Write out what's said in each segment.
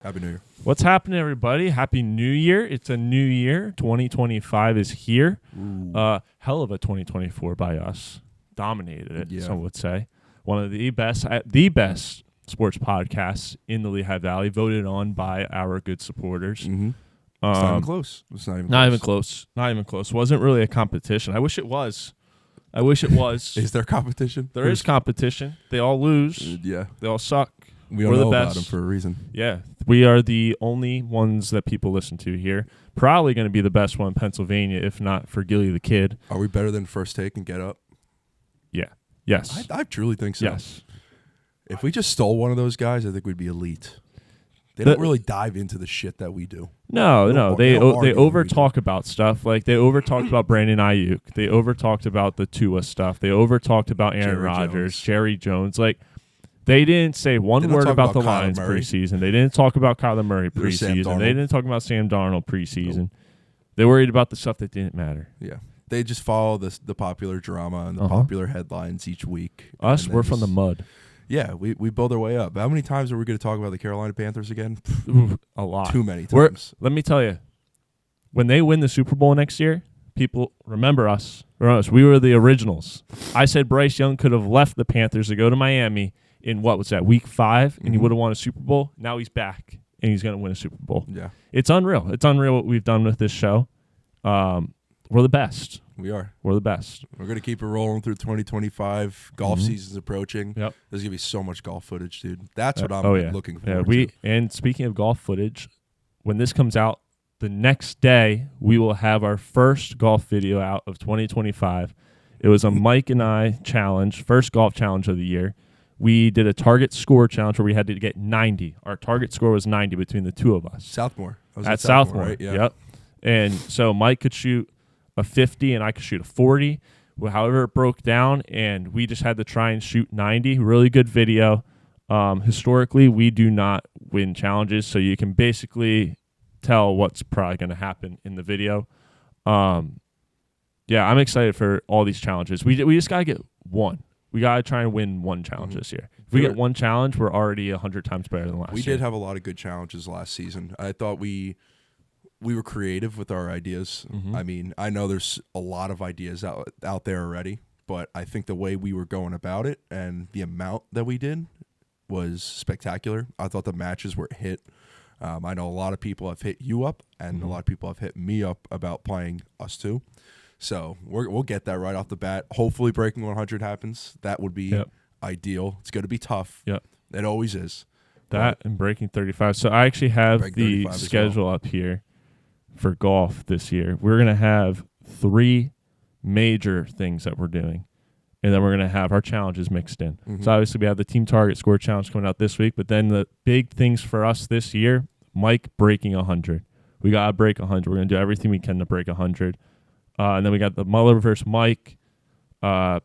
Happy New Year. What's happening, everybody? Happy New Year. It's a new year. 2025 is here. Hell of a 2024 by us. Dominated it, some would say. One of the best sports podcasts in the Lehigh Valley, voted on by our good supporters. Mm-hmm. It's not even close. It's not even close. Wasn't really a competition. I wish it was. Is there competition? There is competition. They all lose. Yeah. They all suck. We don't know about them for a reason. Yeah. We are the only ones that people listen to here. Probably going to be the best one in Pennsylvania, if not for Gilly the Kid. Are we better than First Take and Get Up? Yeah. Yes. I truly think so. Yes. If we just stole one of those guys, I think we'd be elite. They don't really dive into the shit that we do. No. They over talk about stuff. Like they over talked about Brandon Ayuk. They over talked about the Tua stuff. They over talked about Aaron Rodgers, Jerry Jones. Like they didn't say one word about the Lions preseason. They didn't talk about Kyler Murray preseason. They didn't talk about Sam Darnold preseason. Nope. They worried about the stuff that didn't matter. Yeah. They just follow the popular drama and the popular headlines each week. Us, we're from the mud. Yeah, we build our way up. How many times are we going to talk about the Carolina Panthers again? A lot. Too many times. Let me tell you, when they win the Super Bowl next year, people remember us. We were the originals. I said Bryce Young could have left the Panthers to go to Miami in week 5, and he would have won a Super Bowl. Now he's back, and he's going to win a Super Bowl. Yeah. It's unreal. It's unreal what we've done with this show. We're the best. We are. We're the best. We're going to keep it rolling through 2025. Golf season's approaching. Yep. There's going to be so much golf footage, dude. That's what I'm looking forward to. And speaking of golf footage, when this comes out, the next day, we will have our first golf video out of 2025. It was a Mike and I challenge, first golf challenge of the year. We did a target score challenge where we had to get 90. Our target score was 90 between the two of us. Southmore. I was at Southmore, right? Yeah. Yep. And so Mike could shoot a 50 and I could shoot a 40. Well, however it broke down, and we just had to try and shoot 90. Really good video. Historically, we do not win challenges, so you can basically tell what's probably going to happen in the video. I'm excited for all these challenges. We just got to get one. We got to try and win one challenge this year. If we get one challenge, we're already 100 times better than last year. We did have a lot of good challenges last season. I thought we were creative with our ideas. Mm-hmm. I mean, I know there's a lot of ideas out there already, but I think the way we were going about it and the amount that we did was spectacular. I thought the matches were hit. I know a lot of people have hit you up, and a lot of people have hit me up about playing us too. So we'll get that right off the bat. Hopefully breaking 100 happens. That would be ideal. It's going to be tough. Yep. It always is. That and breaking 35. So I actually have the schedule up here for golf this year. We're going to have 3 major things that we're doing, and then we're going to have our challenges mixed in. Mm-hmm. So obviously we have the team target score challenge coming out this week, but then the big things for us this year, Mike breaking 100. We got to break 100. We're going to do everything we can to break 100. And then we got the Muller versus Mike. All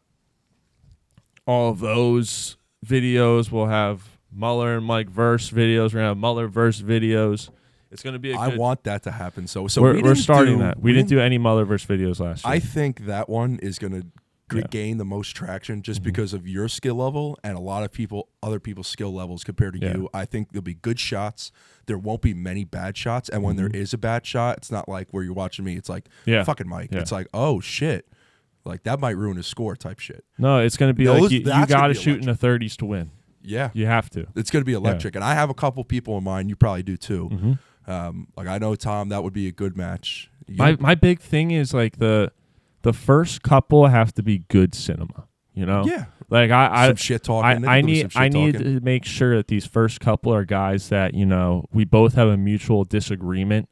of those videos will have Muller and Mike verse videos. We're going to have Muller verse videos. It's going to be I want that to happen. So we're starting that. We didn't do any Muller verse videos last year. I think that one is going to gain the most traction just because of your skill level and a lot of other people's skill levels compared to you. I think there'll be good shots. There won't be many bad shots. And when there is a bad shot, it's not like where you're watching me. It's like, fucking Mike. Yeah. It's like, oh, shit. Like, that might ruin his score type shit. No, it's going to be like you got to shoot in the 30s to win. Yeah. You have to. It's going to be electric. Yeah. And I have a couple people in mind. You probably do too. Mm-hmm. Like, I know, Tom, that would be a good match. My big thing is, like, the first couple have to be good cinema, you know? Yeah. Like, some shit talking. I need to make sure that these first couple are guys that, you know, we both have a mutual disagreement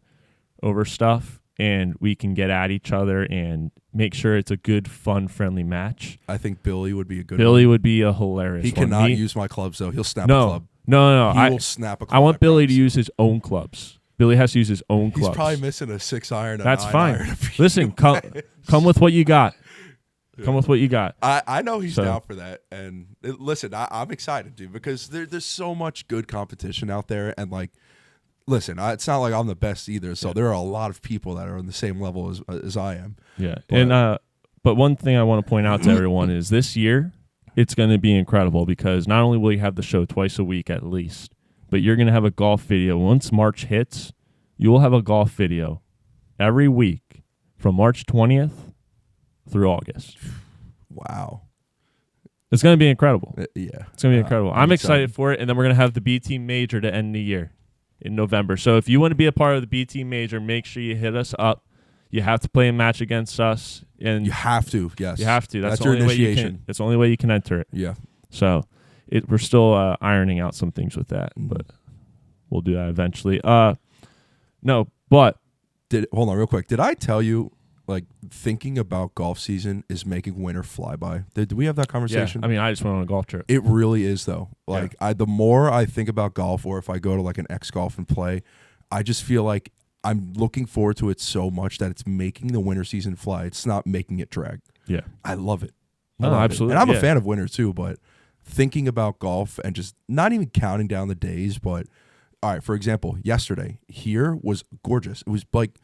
over stuff, and we can get at each other and make sure it's a good, fun, friendly match. I think Billy would be a good Billy would be a hilarious He one. cannot use my clubs, though. He'll snap a club. No. He will snap a club. I want Billy to use his own clubs. Billy has to use his own clubs. He's probably missing a 6-iron. That's fine. Listen, come with what you got. Yeah. Come with what you got. I know he's down for that. And listen, I'm excited, dude, because there's so much good competition out there. And, like, listen, it's not like I'm the best either. So there are a lot of people that are on the same level as I am. Yeah. But one thing I want to point out to everyone is this year, it's going to be incredible because not only will you have the show twice a week at least, but you're going to have a golf video. Once March hits, you will have a golf video every week from March 20th through August. Wow. It's going to be incredible. Yeah. It's going to be incredible. I'm excited for it, and then we're going to have the B-Team Major to end the year in November. So if you want to be a part of the B-Team Major, make sure you hit us up. You have to play a match against us. And you have to, yes. You have to. That's the your only initiation. Way you can, that's the only way you can enter it. Yeah. So we're still ironing out some things with that, but we'll do that eventually. No, but hold on real quick. Did I tell you, like, thinking about golf season is making winter fly by? Did we have that conversation? Yeah. I mean, I just went on a golf trip. It really is, though. Like, the more I think about golf, or if I go to like an X golf and play, I just feel like I'm looking forward to it so much that it's making the winter season fly. It's not making it drag. Yeah. I love it. No, absolutely. And I'm a fan of winter too, but thinking about golf and just not even counting down the days, but all right, for example, yesterday here was gorgeous. It was like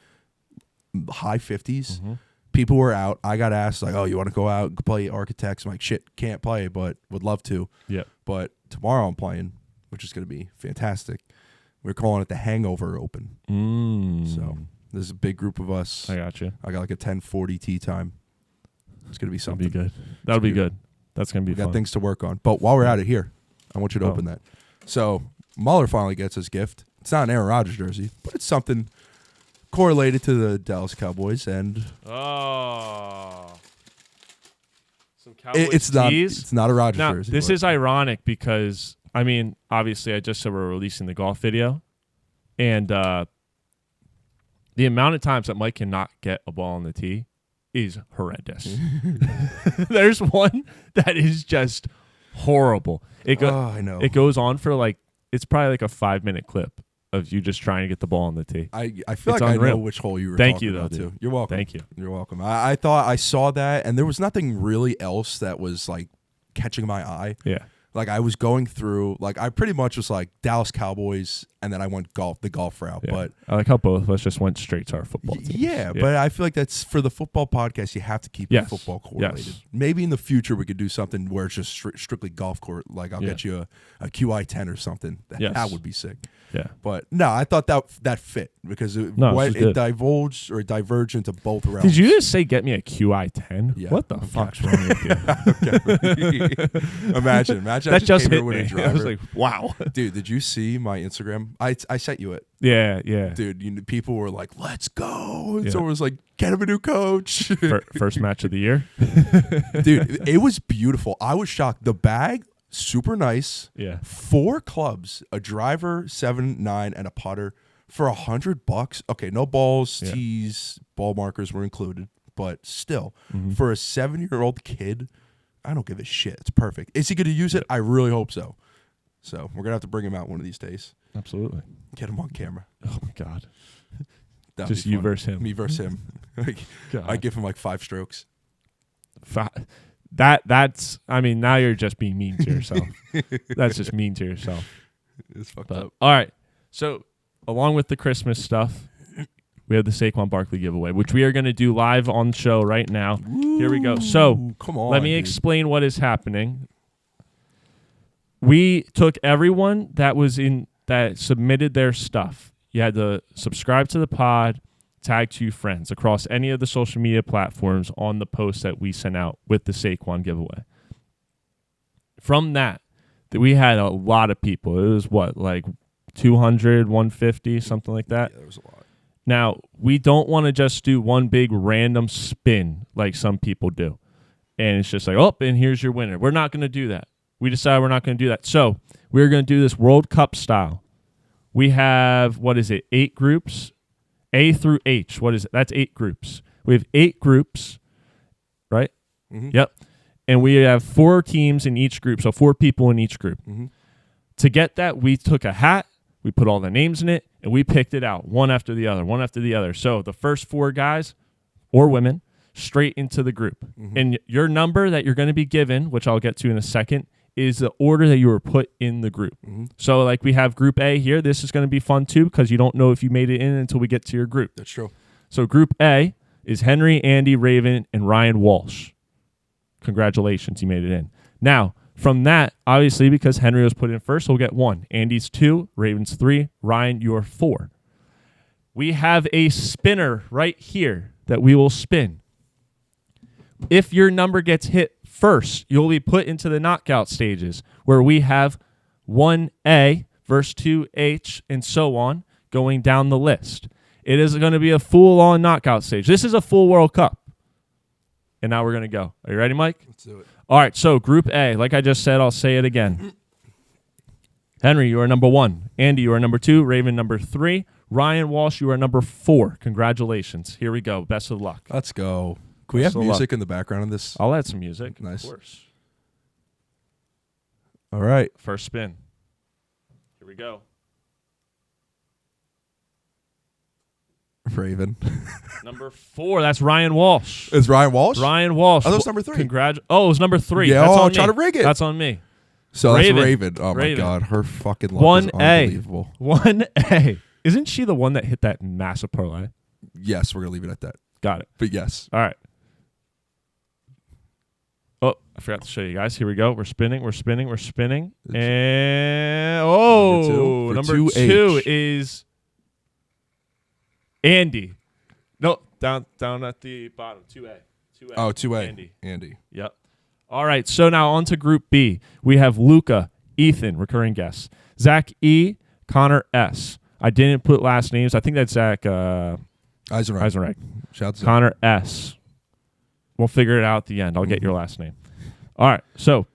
high 50s. Mm-hmm. People were out. I got asked, like, oh, you want to go out and play Architects? I'm like, shit, can't play, but would love to. Yeah. But tomorrow I'm playing, which is going to be fantastic. We're calling it the Hangover Open. So there's a big group of us. I got you. I got like a 10:40 tee time. It's going to be something. That'll be good. That'll be good. That's going to be fun. We got things to work on. But while we're at it here, I want you to open that. So Muller finally gets his gift. It's not an Aaron Rodgers jersey, but it's something correlated to the Dallas Cowboys. And some Cowboys it's not a Rodgers jersey. This is ironic because, I mean, obviously I just said we're releasing the golf video. And the amount of times that Mike cannot get a ball on the tee is horrendous. There's one that is just horrible. I know. It goes on for like, it's probably like a 5-minute clip of you just trying to get the ball on the tee. I feel like unreal. I know which hole you were talking about, too. You're welcome. Thank you. You're welcome. I thought I saw that, and there was nothing really else that was like catching my eye. Yeah. Like, I was going through, like, I pretty much was like Dallas Cowboys, and then I went the golf route. Yeah. But I like how both of us just went straight to our football teams. Yeah, but I feel like that's for the football podcast, you have to keep it football correlated. Yes. Maybe in the future we could do something where it's just strictly golf court. Like, I'll get you a QI10 or something. That would be sick. Yeah. But no, I thought that fit because it diverged into both realms. Did you just say get me a QI10? Yeah. What the fuck's wrong with you? Imagine. That just hit me. I was like, wow. Dude, did you see my Instagram? I sent you it. Yeah. Dude, people were like, let's go. And someone was like, get him a new coach. First match of the year? Dude, it was beautiful. I was shocked. The bag, super nice. Yeah. 4 clubs, a driver, 7, 9, and a putter for $100. Okay, no balls, tees, ball markers were included, but still, for a 7-year-old kid, I don't give a shit. It's perfect. Is he going to use it? I really hope so. So we're going to have to bring him out one of these days. Absolutely. Get him on camera. Oh, my God. That'd just you versus him. Me versus him. I give him like 5 strokes. That's, I mean, now you're just being mean to yourself. That's just mean to yourself. It's fucked up. All right. So, along with the Christmas stuff, we have the Saquon Barkley giveaway, which we are going to do live on the show right now. Ooh, here we go. So, come on, let me explain what is happening. We took everyone that submitted their stuff. You had to subscribe to the pod, tag 2 friends across any of the social media platforms on the post that we sent out with the Saquon giveaway. From that we had a lot of people. It was like 200, 150, something like that. Yeah, there was a lot. Now, we don't want to just do one big random spin like some people do. And it's just like, oh, and here's your winner. We're not going to do that. We decided we're not going to do that. So we're going to do this World Cup style. We have, 8 groups? A through H. What is it? That's 8 groups. We have 8 groups, right? Mm-hmm. Yep. And we have 4 teams in each group, so 4 people in each group. Mm-hmm. To get that, we took a hat, we put all the names in it, and we picked it out one after the other. So the first 4 guys or women straight into the group. Mm-hmm. And your number that you're going to be given, which I'll get to in a second, is the order that you were put in the group. Mm-hmm. So like we have Group A here. This is going to be fun too because you don't know if you made it in until we get to your group. That's true. So Group A is Henry, Andy, Raven, and Ryan Walsh. Congratulations, you made it in. Now, From that, obviously, because Henry was put in first, we'll get 1. Andy's 2, Ravens 3, Ryan, you're 4. We have a spinner right here that we will spin. If your number gets hit first, you'll be put into the knockout stages where we have 1A versus 2H and so on going down the list. It is going to be a full-on knockout stage. This is a full World Cup. And now we're going to go. Are you ready, Mike? Let's do it. All right, so Group A, like I just said, I'll say it again. Henry, you are number 1. Andy, you are number 2. Raven, number 3. Ryan Walsh, you are number 4. Congratulations. Here we go. Best of luck. Let's go. Can we have music in the background of this? I'll add some music. Nice. Of course. All right. First spin. Here we go. Raven. Number 4. That's Ryan Walsh. Is Ryan Walsh? Ryan Walsh. Oh, that was number 3. Oh, it was number 3. Yeah, that's on me. try to rig it. That's on me. So Raven. that's Raven. Oh, Raven. my God. Her fucking luck is unbelievable. 1A. Isn't she the one that hit that massive parlay? Yes, we're going to leave it at that. Got it. But yes. All right. Oh, I forgot to show you guys. Here we go. We're spinning. And, number 2 is Andy. No, down at the bottom. 2A. Oh, 2A. Andy. Yep. All right, so now on to Group B. We have Luca, Ethan, recurring guest, Zach E., Connor S. I didn't put last names. I think that's Zach Eisenreich. Shout out to Connor S. We'll figure it out at the end. I'll get your last name. All right, so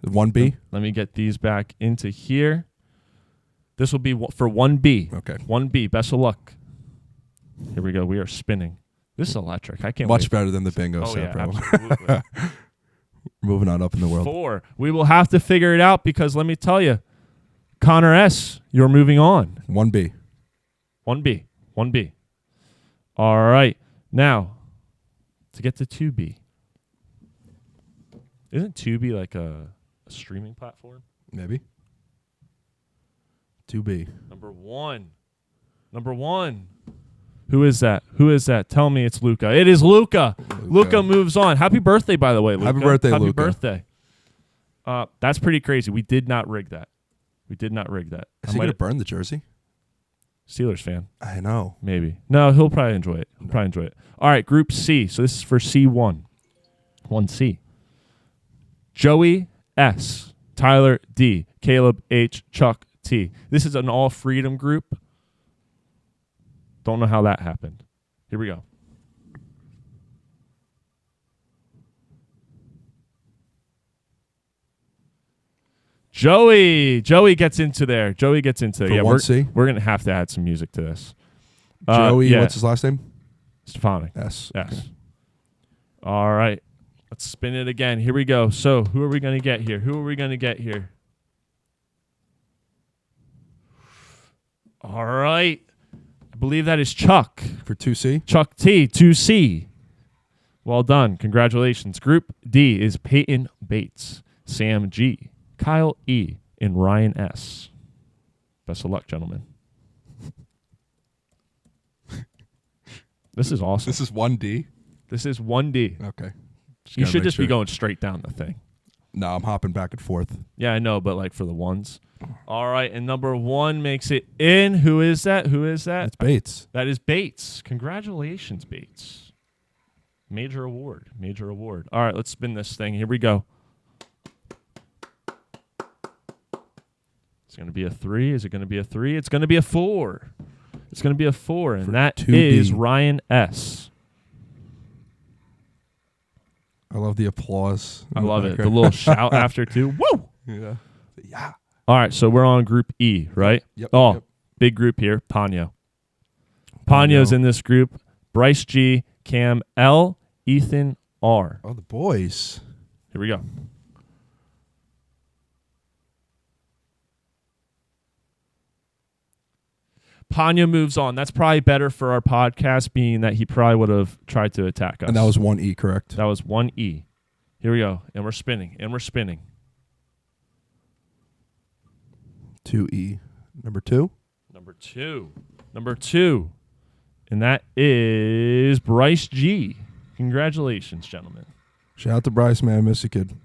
1B. Let me get these back into here. This will be for 1B. Okay. 1B. Best of luck. Here we go. We are spinning. This is electric. I can't Much wait. better than the bingo Oh, set, yeah, bro. absolutely. Moving on up in the world. 4. We will have to figure it out because let me tell you, Connor S., you're moving on. 1B. 1B. All right. Now, to get to 2B. Isn't 2B like a streaming platform? Maybe. 2B. Number one. Who is that? Tell me it's Luca. It is Luca. Luca moves on. Happy birthday, by the way, Luca. Happy birthday, Happy Luca. birthday. That's pretty crazy. We did not rig that. Is he going to burn the jersey? Steelers fan. I know. Maybe. No, he'll probably enjoy it. All right, Group C. So this is for C1. 1C. Joey S. Tyler D. Caleb H. Chuck T. This is an all-freedom group. Don't know how that happened. Here we go. Joey gets into there. For Yeah, 1C? we're going to have to add some music to this. Joey, what's his last name? Stefanik. S. Yes. Okay. All right. Let's spin it again. Here we go. So, who are we going to get here? All right. I believe that is Chuck. For 2C? Chuck T, 2C. Well done. Congratulations. Group D is Peyton Bates, Sam G, Kyle E, and Ryan S. Best of luck, gentlemen. This is awesome. This is 1D? This is 1D. Okay. You should just be going straight down the thing. No, I'm hopping back and forth. Yeah, I know, but like for the ones. All right, and number 1 makes it in. Who is that? It's Bates. That is Bates. Congratulations, Bates. Major award. All right, let's spin this thing. Here we go. It's going to be a 3. Is it going to be a 3? It's going to be a 4. And that 2D. is Ryan S. I love the applause. I love it. The little shout after too. Woo! Yeah. All right, so we're on Group E, right? Yep. Big group here. Ponyo. Ponyo's in this group. Bryce G, Cam L, Ethan R. Oh, the boys. Here we go. Ponyo moves on. That's probably better for our podcast, being that he probably would have tried to attack us. And that was 1E, correct? That was 1E. Here we go. And we're spinning. 2E. Number 2? Number two. And that is Bryce G. Congratulations, gentlemen. Shout out to Bryce, man. Miss you, kid.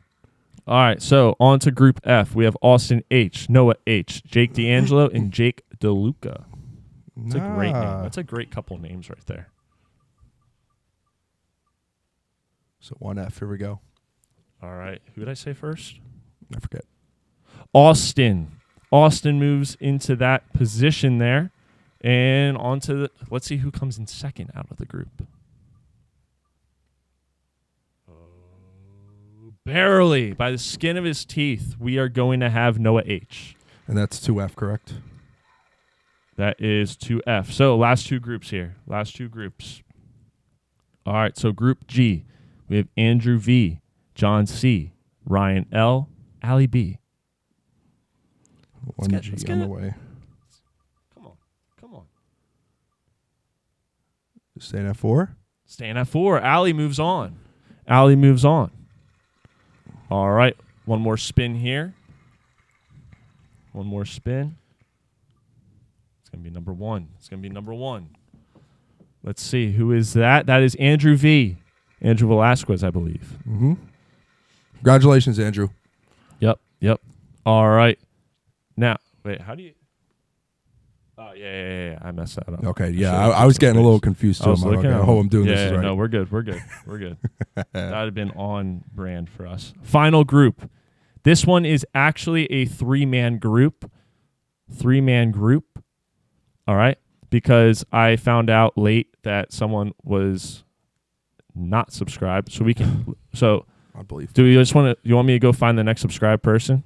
All right, so on to Group F. We have Austin H, Noah H, Jake D'Angelo, and Jake DeLuca. That's a great name. That's a great couple names right there. So 1F, here we go. All right, who did I say first? I forget. Austin. Austin moves into that position there. And on to the, let's see who comes in second out of the group. Barely, by the skin of his teeth, we are going to have Noah H. And that's 2F, correct? That is 2F. So last two groups here. Last two groups. All right, so Group G. We have Andrew V, John C, Ryan L, Allie B. 1G on the way. Come on. Staying at 4? Staying at 4. Allie moves on. All right, one more spin here. One more spin. It's going to be number 1. Let's see, who is that? That is Andrew V. Andrew Velasquez, I believe. Mm-hmm. Congratulations, Andrew. Yep. All right. Now, wait, how do you... Oh, yeah. I messed that up. Okay, yeah, I was getting a little confused too. I'm doing this right. No, we're good. That would have been on brand for us. Final group. This one is actually a 3-man group. All right, because I found out late that someone was not subscribed. So we can. So I believe. Do you just want to? You want me to go find the next subscribed person?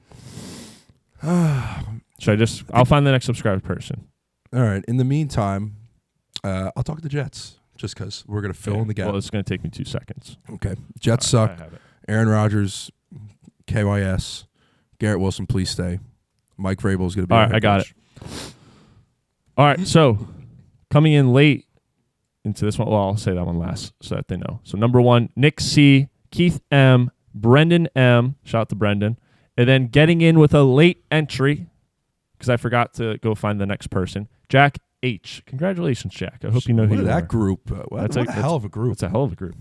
Should I just? I'll find the next subscribed person. All right. In the meantime, I'll talk to the Jets just because we're going to fill in the gap. Well, it's going to take me 2 seconds. Okay. Jets suck. Aaron Rodgers, KYS. Garrett Wilson, please stay. Mike Vrabel is going to be. All right, I got it. All right, so coming in late into this one. Well, I'll say that one last so that they know. So number 1, Nick C, Keith M, Brendan M. Shout out to Brendan. And then getting in with a late entry because I forgot to go find the next person. Jack H. Congratulations, Jack. I hope you know who you are. Look at that group. That's a hell of a group. It's a hell of a group.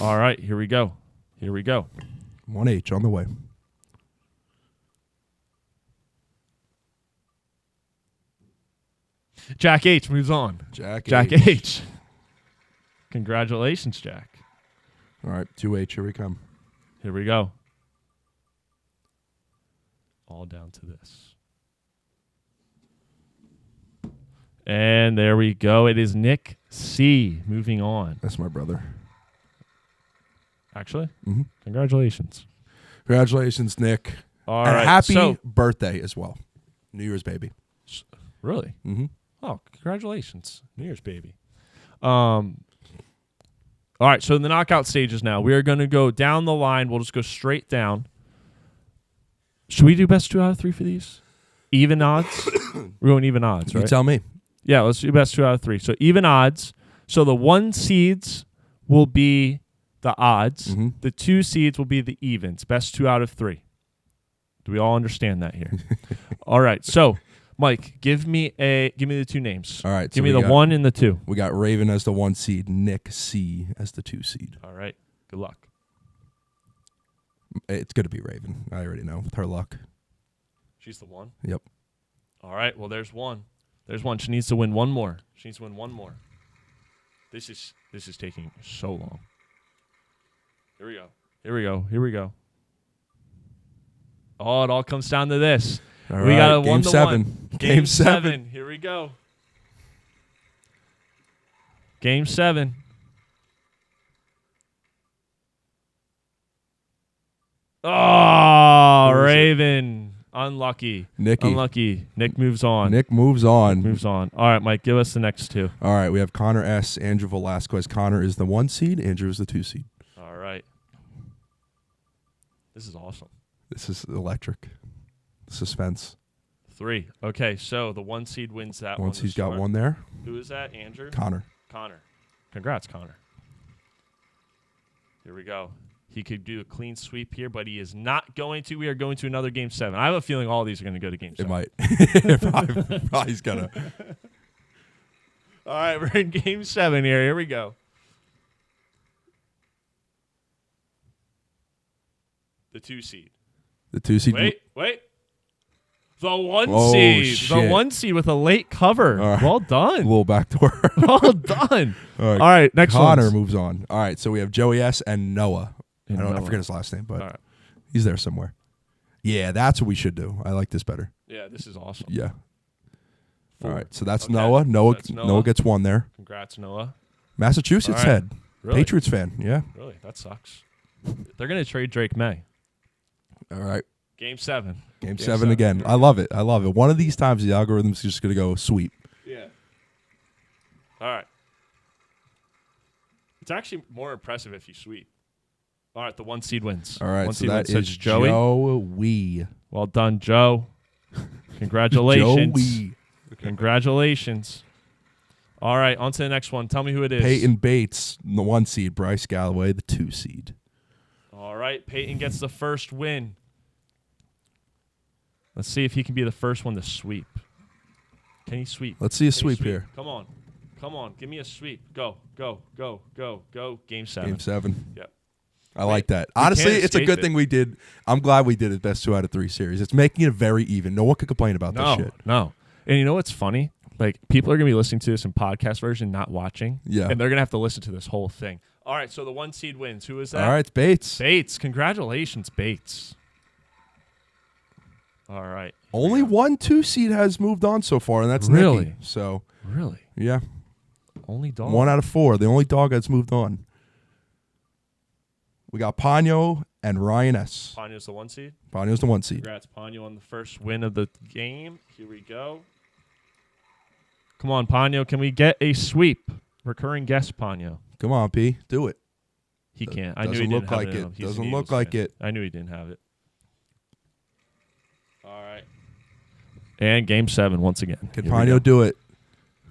All right, here we go. 1H on the way. Jack H. moves on. Jack H. Congratulations, Jack. All right, 2H, here we come. Here we go. All down to this. And there we go. It is Nick C. moving on. That's my brother. Actually? Mm-hmm. Congratulations. Congratulations, Nick. All and right. Happy birthday as well. New Year's baby. Really? Mm-hmm. Oh, congratulations. New Year's baby. All right, so in the knockout stages now, we are going to go down the line. We'll just go straight down. Should we do best 2 out of 3 for these? Even odds? We're going even odds, right? You tell me. Yeah, let's do best 2 out of 3. So even odds. So the 1 seeds will be the odds. Mm-hmm. The 2 seeds will be the evens. Best 2 out of 3. Do we all understand that here? All right. So, Mike, give me the 2 names. All right. Give me the 1 and the 2. We got Raven as the 1 seed, Nick C as the 2 seed. All right. Good luck. It's going to be Raven. I already know with her luck. She's the 1? Yep. All right. Well, there's 1. There's 1. She needs to win 1 more. This is taking so long. Here we go. Oh, it all comes down to this. All we right. got a Game 1-1. Game 7. Here we go. Game 7. Oh, Raven. Unlucky. Nicky. Unlucky. Nick moves on. All right, Mike, give us the next 2. All right, we have Connor S, Andrew Velasquez. Connor is the 1 seed. Andrew is the 2 seed. All right. This is awesome. This is electric. Suspense. 3. Okay, so the 1 seed wins that one. Once he's got 1 there. Who is that, Andrew? Connor. Congrats, Connor. Here we go. He could do a clean sweep here, but he is not going to. We are going to another Game 7. I have a feeling all these are going to go to Game 7. It might. Probably's going to. All right, we're in Game 7 here. Here we go. The 2 seed. The 2 seed. Wait. The 1 Oh, seed. shit. The 1 seed with a late cover. All right. Well done. A little backdoor. Well done. All right, next one. Connor moves on. All right, so we have Joey S. and Noah. I forget his last name, but he's there somewhere. Yeah, that's what we should do. I like this better. Yeah, this is awesome. Yeah. 4. All right, so that's Noah. Noah gets 1 there. Congrats, Noah. Massachusetts head. Really? Patriots fan, yeah. Really? That sucks. They're going to trade Drake May. All right. Game 7. Game 7 again. I love it. One of these times, the algorithm's just going to go sweep. Yeah. All right. It's actually more impressive if you sweep. All right, the 1 seed wins. All right, 1 so seed that wins. is Joey. Joey. Well done, Joe. Congratulations. Joey. Congratulations. All right, on to the next one. Tell me who it is. Peyton Bates, the 1 seed. Bryce Galloway, the 2 seed. All right, Peyton gets the first win. Let's see if he can be the first one to sweep. Can he sweep? Let's see a sweep here. Come on. Give me a sweep. Go. Game 7. Game 7. Yep. I like that. Honestly, it's a good thing we did. I'm glad we did it best 2 out of 3 series. It's making it very even. No one could complain about this shit. No. And you know what's funny? Like, people are going to be listening to this in podcast version, not watching. Yeah. And they're going to have to listen to this whole thing. All right, so the 1 seed wins. Who is that? All right, it's Bates. Bates. Congratulations, Bates. All right. Only 1 2 seed has moved on so far, and that's Really? Nicky. So, Really? yeah. Only dog? 1 out of 4. The only dog that's moved on. We got Pano and Ryan S. Ponyo's the 1 seed? Pano's the 1 seed. Congrats, Ponyo, on the first win of the game. Here we go. Come on, Ponyo. Can we get a sweep? Recurring guest, Ponyo. Come on, P. Do it. He can't. I knew he Doesn't didn't look have like it. it. Doesn't look like it. I knew he didn't have it. All right. And game 7 once again. Can Pano do it?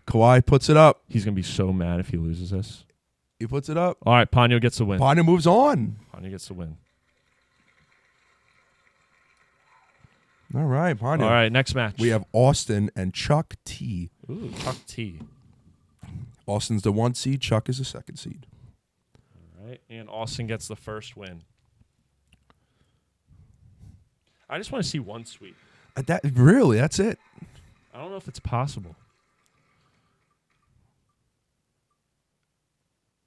Kawhi puts it up. He's going to be so mad if he loses this. He puts it up. All right, Ponyo gets the win. Pano moves on. Ponyo gets the win. All right, Pano. All right, next match. We have Austin and Chuck T. Ooh, Chuck T. Austin's the 1 seed. Chuck is the 2nd seed. All right, and Austin gets the first win. I just want to see 1 sweep. Really, that's it. I don't know if it's possible.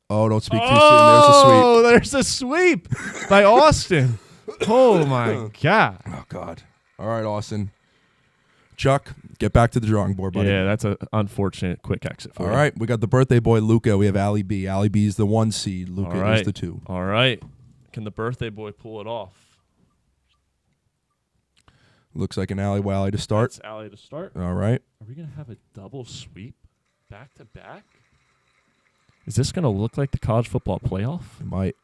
Oh, don't speak too soon. There's a sweep by Austin. Oh, my God. Oh, God. All right, Austin. Chuck, get back to the drawing board, buddy. Yeah, that's an unfortunate quick exit for All you. right, we got the birthday boy, Luca. We have Ali B. Ali B is the 1 seed. Luca is the 2. All right. Can the birthday boy pull it off? Looks like an Ali Wally to start. That's Ali to start. All right. Are we going to have a double sweep back to back? Is this going to look like the college football playoff? It might.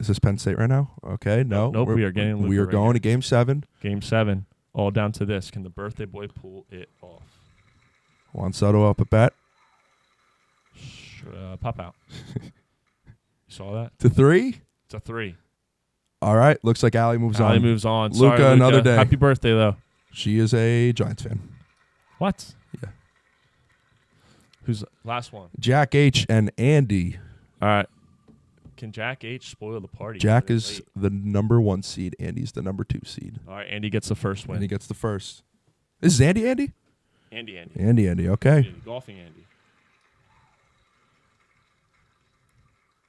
Is this Penn State right now? Okay, no. Nope, we are getting Luca We are right going here. to Game 7. Game 7. All down to this. Can the birthday boy pull it off? Juan Soto up at bat. Pop out. You saw that? To 3. It's a 3. All right. Looks like Ali moves on. Ali moves on. Luca, Sorry, Luca, another day. Happy birthday, though. She is a Giants fan. What? Yeah. Who's last one? Jack H. and Andy. All right. Can Jack H spoil the party? Jack is the number 1 seed. Andy's the number 2 seed. All right, Andy gets the first win. Andy gets the first. This is Andy. Andy. Andy. Okay. Andy, golfing Andy.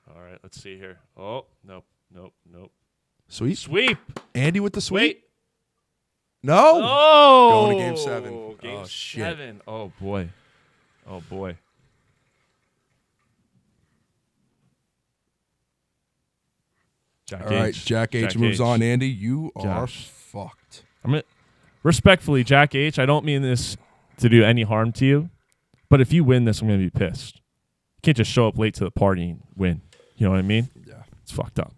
All right, let's see here. Oh, nope. Sweep. Andy with the sweep. Wait. No. Oh. Going to Game 7. Game shit. 7. Oh, boy. Jack All right, Jack H moves on. Andy, you are fucked. Respectfully, Jack H, I don't mean this to do any harm to you, but if you win this, I'm going to be pissed. You can't just show up late to the party and win. You know what I mean? Yeah. It's fucked up.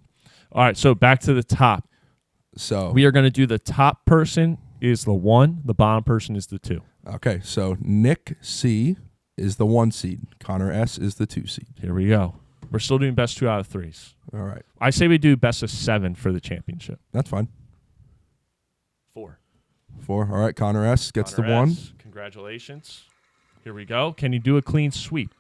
All right, so back to the top. So we are going to do the top person is the 1, the bottom person is the 2. Okay, so Nick C is the 1 seed. Connor S is the 2 seed. Here we go. We're still doing best 2 out of 3s. All right. I say we do best of 7 for the championship. That's fine. 4. All right, Connor S gets the 1. Congratulations. Here we go. Can you do a clean sweep?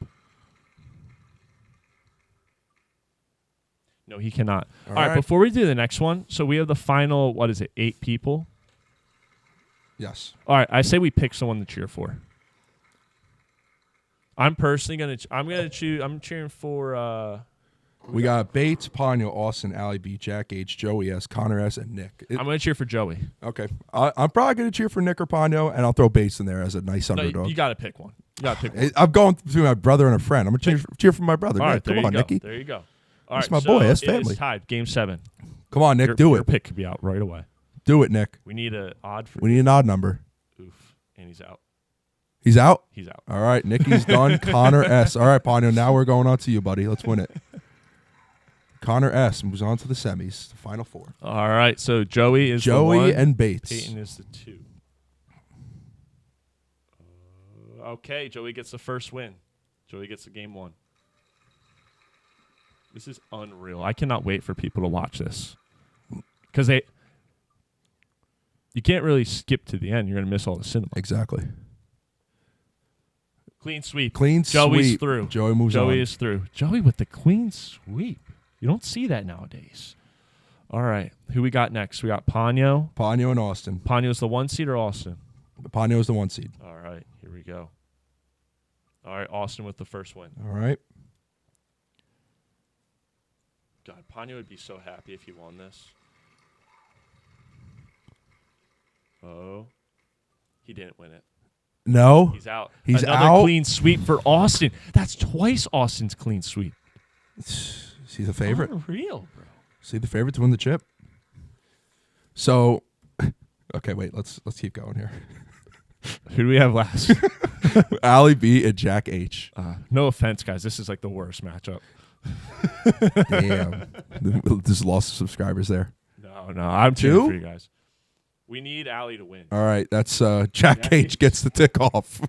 No, he cannot. All right. right, before we do the next one, so we have the final, 8 people? Yes. All right, I say we pick someone to cheer for. I'm personally going to I'm cheering for we got Bates, Ponyo, Austin, Allie B, Jack H, Joey S, Connor S, and Nick. I'm going to cheer for Joey. Okay. I'm probably going to cheer for Nick or Ponyo, and I'll throw Bates in there as a nice underdog. You got to pick one. I'm going through my brother and a friend. I'm going to cheer for my brother. All right, Nick, come on, Nicky. There you go. All That's right, my boy. That's family. It's tied. Game 7. Come on, Nick. Do Your it. pick could be out right away. Do it, Nick. We need an odd. We need an odd number. Oof. And he's out. He's out? He's out. All right. Nicky's done. Connor S. All right, Ponyo. Now we're going on to you, buddy. Let's win it. Connor S. moves on to the semis, the final 4. All right. So Joey is the 1. And Bates. Peyton is the 2. Okay. Joey gets the first win. Joey gets the game 1. This is unreal. I cannot wait for people to watch this. Because you can't really skip to the end. You're going to miss all the cinema. Exactly. Clean sweep. Joey's sweep. Through. Joey moves on. Joey is through. Joey with the clean sweep. You don't see that nowadays. All right. Who we got next? We got Ponyo. Ponyo and Austin. Ponyo's the 1 seed or Austin? Ponyo is the 1 seed. All right. Here we go. All right. Austin with the first win. All right. God, Ponyo would be so happy if he won this. Oh. He didn't win it. No. He's out. He's Another out. clean sweep for Austin. That's twice Austin's clean sweep. Is he the favorite? Unreal, bro. Is he the favorite to win the chip? So, okay, wait. Let's keep going here. Who do we have last? Allie B and Jack H. No offense, guys. This is like the worst matchup. Damn. There's lost subscribers there. No. I'm cheering for you guys. We need Allie to win. All right. That's Jack H gets the tick off.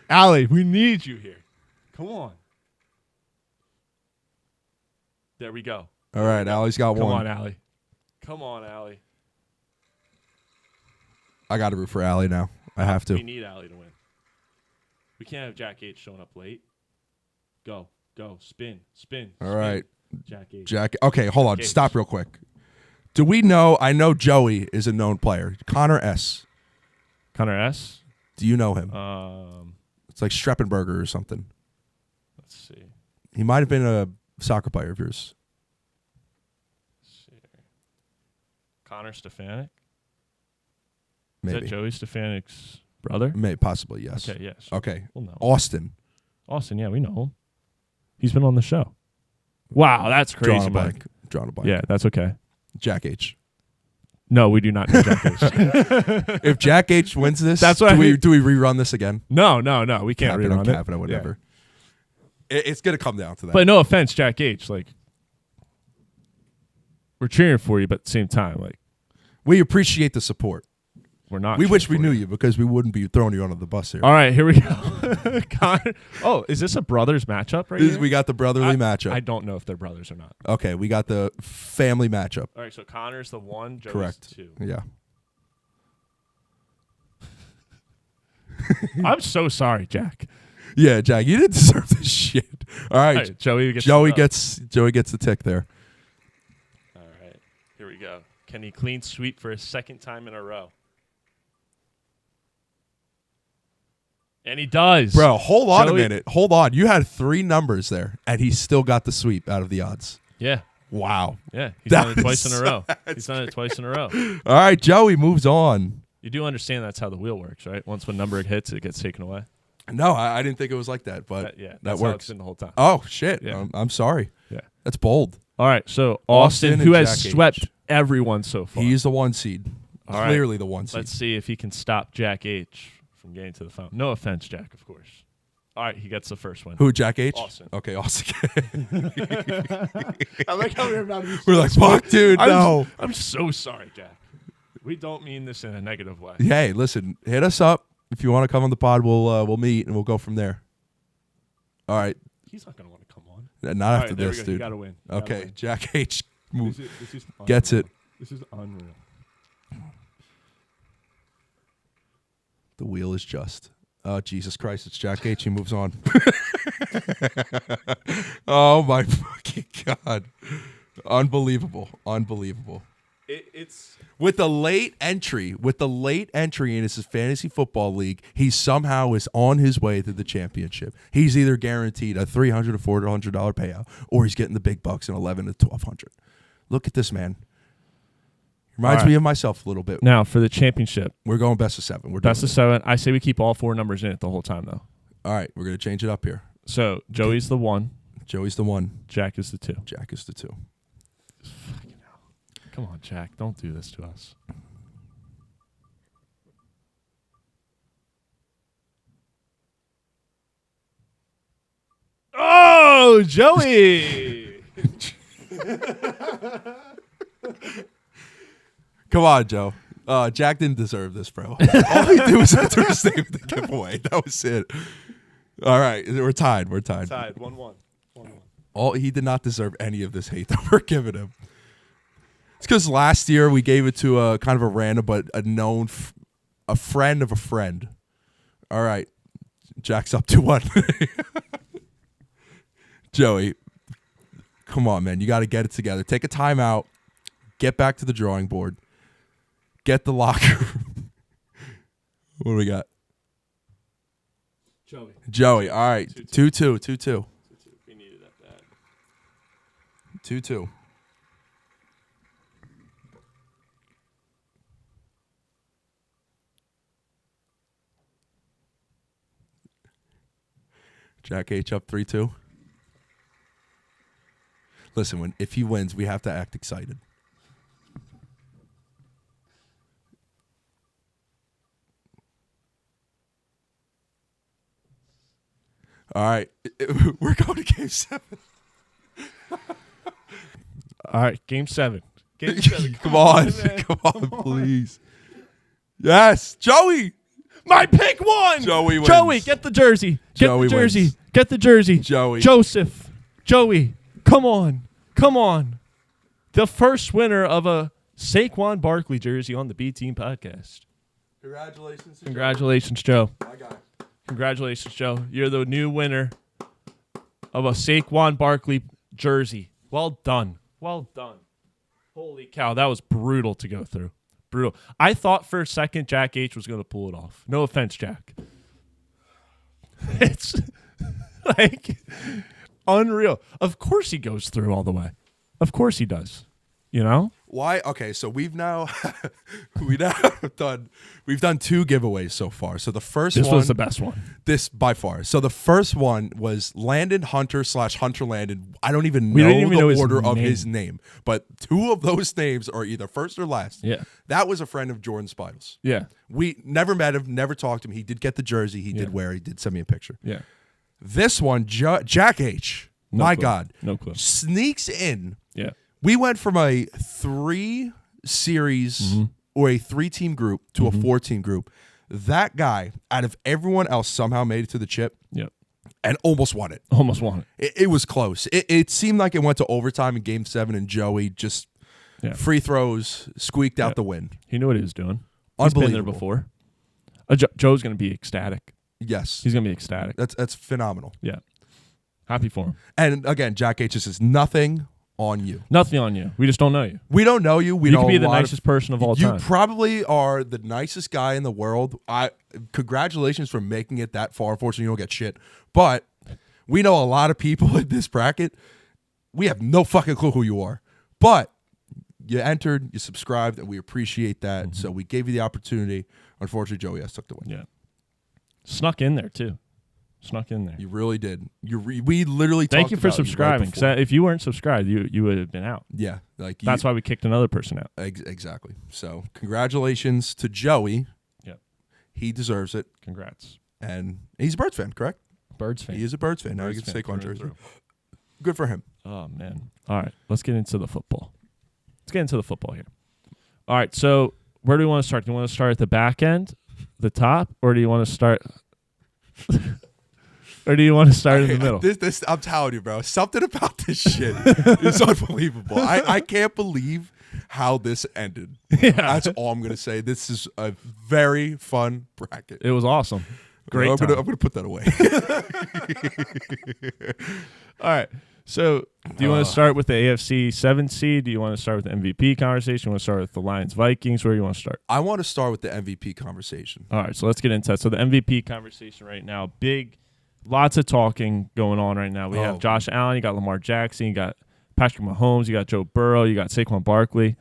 Allie, we need you here. Come on. There we go. All right. Allie's got Come one. Come on, Allie. I got to root for Allie now. I have to. We need Allie to win. We can't have Jack H showing up late. Go. Spin. All right. Jack H. Okay, hold on. Jack H. Stop real quick. Do we know? I know Joey is a known player. Connor S. Connor S. Do you know him? It's like Streppenberger or something. Let's see. He might have been a soccer player of yours. Let's see. Connor Stefanik. Maybe. Is that Joey Stefanik's brother? Maybe, possibly, yes. Okay, yes. Okay. We'll know. Austin, yeah, we know him. He's been on the show. Wow, that's crazy, Mike. Drawing a blank. Yeah, that's okay. Jack H. No, we do not know Jack H. If Jack H wins this, That's what do we rerun this again? No. We can't rerun it. Cap it or whatever. Yeah. It's going to come down to that. But no offense, Jack H. Like, we're cheering for you, but at the same time, like, we appreciate the support. we're not. We wish we cheering knew for you because we wouldn't be throwing you under the bus here. All right, here we go. Connor. Oh, is this a brothers matchup right here? We got the brotherly matchup. I don't know if they're brothers or not. Okay, we got the family matchup. All right, so Connor's the 1, Joey's Correct. the 2. Yeah. I'm so sorry, Jack. Yeah, Jack, you didn't deserve this shit. All right, Joey gets the tick there. All right, here we go. Can he clean sweep for a second time in a row? And he does. Bro, hold on a minute. Hold on. You had 3 numbers there, and he still got the sweep out of the odds. Yeah. Wow. Yeah, he's done it twice in a row. He's done it twice in a row. All right, Joey moves on. You do understand that's how the wheel works, right? Once one number hits, it gets taken away. No, I didn't think it was like that, but that's that how works. it's been the whole time. Oh, shit. Yeah. I'm sorry. Yeah. That's bold. All right, so Austin who and has Jack swept H. everyone so far. He's the 1 seed. All right. Clearly the 1 seed. Let's see if he can stop Jack H from getting to the fountain. No offense, Jack, of course. All right, he gets the first one. Who, Jack H? Austin. Okay, Austin. I like how we're about to be We're like, fuck, dude, no. I'm so sorry, Jack. We don't mean this in a negative way. Hey, listen, hit us up. If you want to come on the pod, we'll meet and we'll go from there. All right. He's not going to want to come on. Not after there this, we go. dude. You got to win. Okay, Jack H move. This is Gets it. This is unreal. The wheel is just. Oh, Jesus Christ, it's Jack H. He moves on. Oh, my fucking God. Unbelievable. It's with the late entry in his fantasy football league, he somehow is on his way to the championship. He's either guaranteed a $300 to $400 payout, or he's getting the big bucks in $1,100 to $1,200. Look at this man. Reminds me of myself a little bit. Now for the championship, we're going best of 7. We're best of 7. I say we keep all 4 numbers in it the whole time, though. All right, we're gonna change it up here. So Joey's the 1. Joey's the 1. Jack is the 2. Jack is the 2. Come on, Jack. Don't do this to us. Oh, Joey! Come on, Joe. Jack didn't deserve this, bro. All he did was enter his name in the giveaway. That was it. All right, we're tied. Tied, 1-1. He did not deserve any of this hate that we're giving him. It's because last year we gave it to a kind of a random but a known, a friend of a friend. All right, Jack's up 2-1. Joey, come on, man. You got to get it together. Take a timeout. Get back to the drawing board. Get the locker room. What do we got? Joey. All right. 2-2. We needed that bad. 2-2. Jack H up 3-2. Listen, if he wins, we have to act excited. All right, we're going to Game 7. All right, Game 7. Come on, please. Yes, Joey. My pick won. Joey wins. Joey, get the jersey. Get the jersey. Joey. Joseph. Joey. Come on. The first winner of a Saquon Barkley jersey on the B Team podcast. Congratulations, Joe. My guy. Congratulations, Joe. You're the new winner of a Saquon Barkley jersey. Well done. Holy cow, that was brutal to go through. Brutal. I thought for a second Jack H was going to pull it off. No offense, Jack. It's like unreal. Of course he goes through all the way. Of course he does. You know? Why? Okay, so we've done 2 giveaways so far. So the first this one was the best one. This by far. So the first one was Landon Hunter / Hunter Landon. I don't even know the order of his name, but 2 of those names are either first or last. Yeah. That was a friend of Jordan Spital's. Yeah. We never met him, never talked to him. He did get the jersey. He did wear. He did send me a picture. Yeah. This one, Jack H. My God. No clue. Sneaks in. Yeah. We went from a 3-series or a 3-team group to a 4-team group. That guy, out of everyone else, somehow made it to the chip. Yep. And almost won it. It was close. It seemed like it went to overtime in Game 7, and Joey just free throws squeaked out the win. He knew what he was doing. He's been there before. Joe's going to be ecstatic. Yes. He's going to be ecstatic. That's phenomenal. Yeah. Happy for him. And again, Jack H. says nothing on you. Nothing on you. We just don't know you. We don't know you. You could be the nicest person of all time. You probably are the nicest guy in the world. Congratulations for making it that far. Unfortunately, you don't get shit. But we know a lot of people in this bracket. We have no fucking clue who you are. But you entered, you subscribed, and we appreciate that. So we gave you the opportunity. Unfortunately, Joey has took the win. Yeah. Snuck in there, too. You really did. We literally thank you for subscribing. Right, if you weren't subscribed, you would have been out. Yeah, that's why we kicked another person out. Exactly. So congratulations to Joey. Yep, he deserves it. Congrats. And he's a Birds fan, correct? Birds fan. He is a Birds fan. Now he gets Saquon jersey. Good for him. Oh man. All right, let's get into the football. Here. All right. So where do we want to start? Do you want to start at the back end, the top, or do you want to start? Or do you want to start in the middle? This I'm telling you, bro. Something about this shit is unbelievable. I can't believe how this ended. Yeah. That's all I'm gonna say. This is a very fun bracket. It was awesome. Great. I'm gonna put that away. All right. So, do you want to start with the AFC 7 seed? Do you want to start with the MVP conversation? You want to start with the Lions Vikings? Where do you want to start? I want to start with the MVP conversation. All right, so let's get into that. So the MVP conversation right now, lots of talking going on right now. We have Josh Allen, you got Lamar Jackson, you got Patrick Mahomes, you got Joe Burrow, you got Saquon Barkley.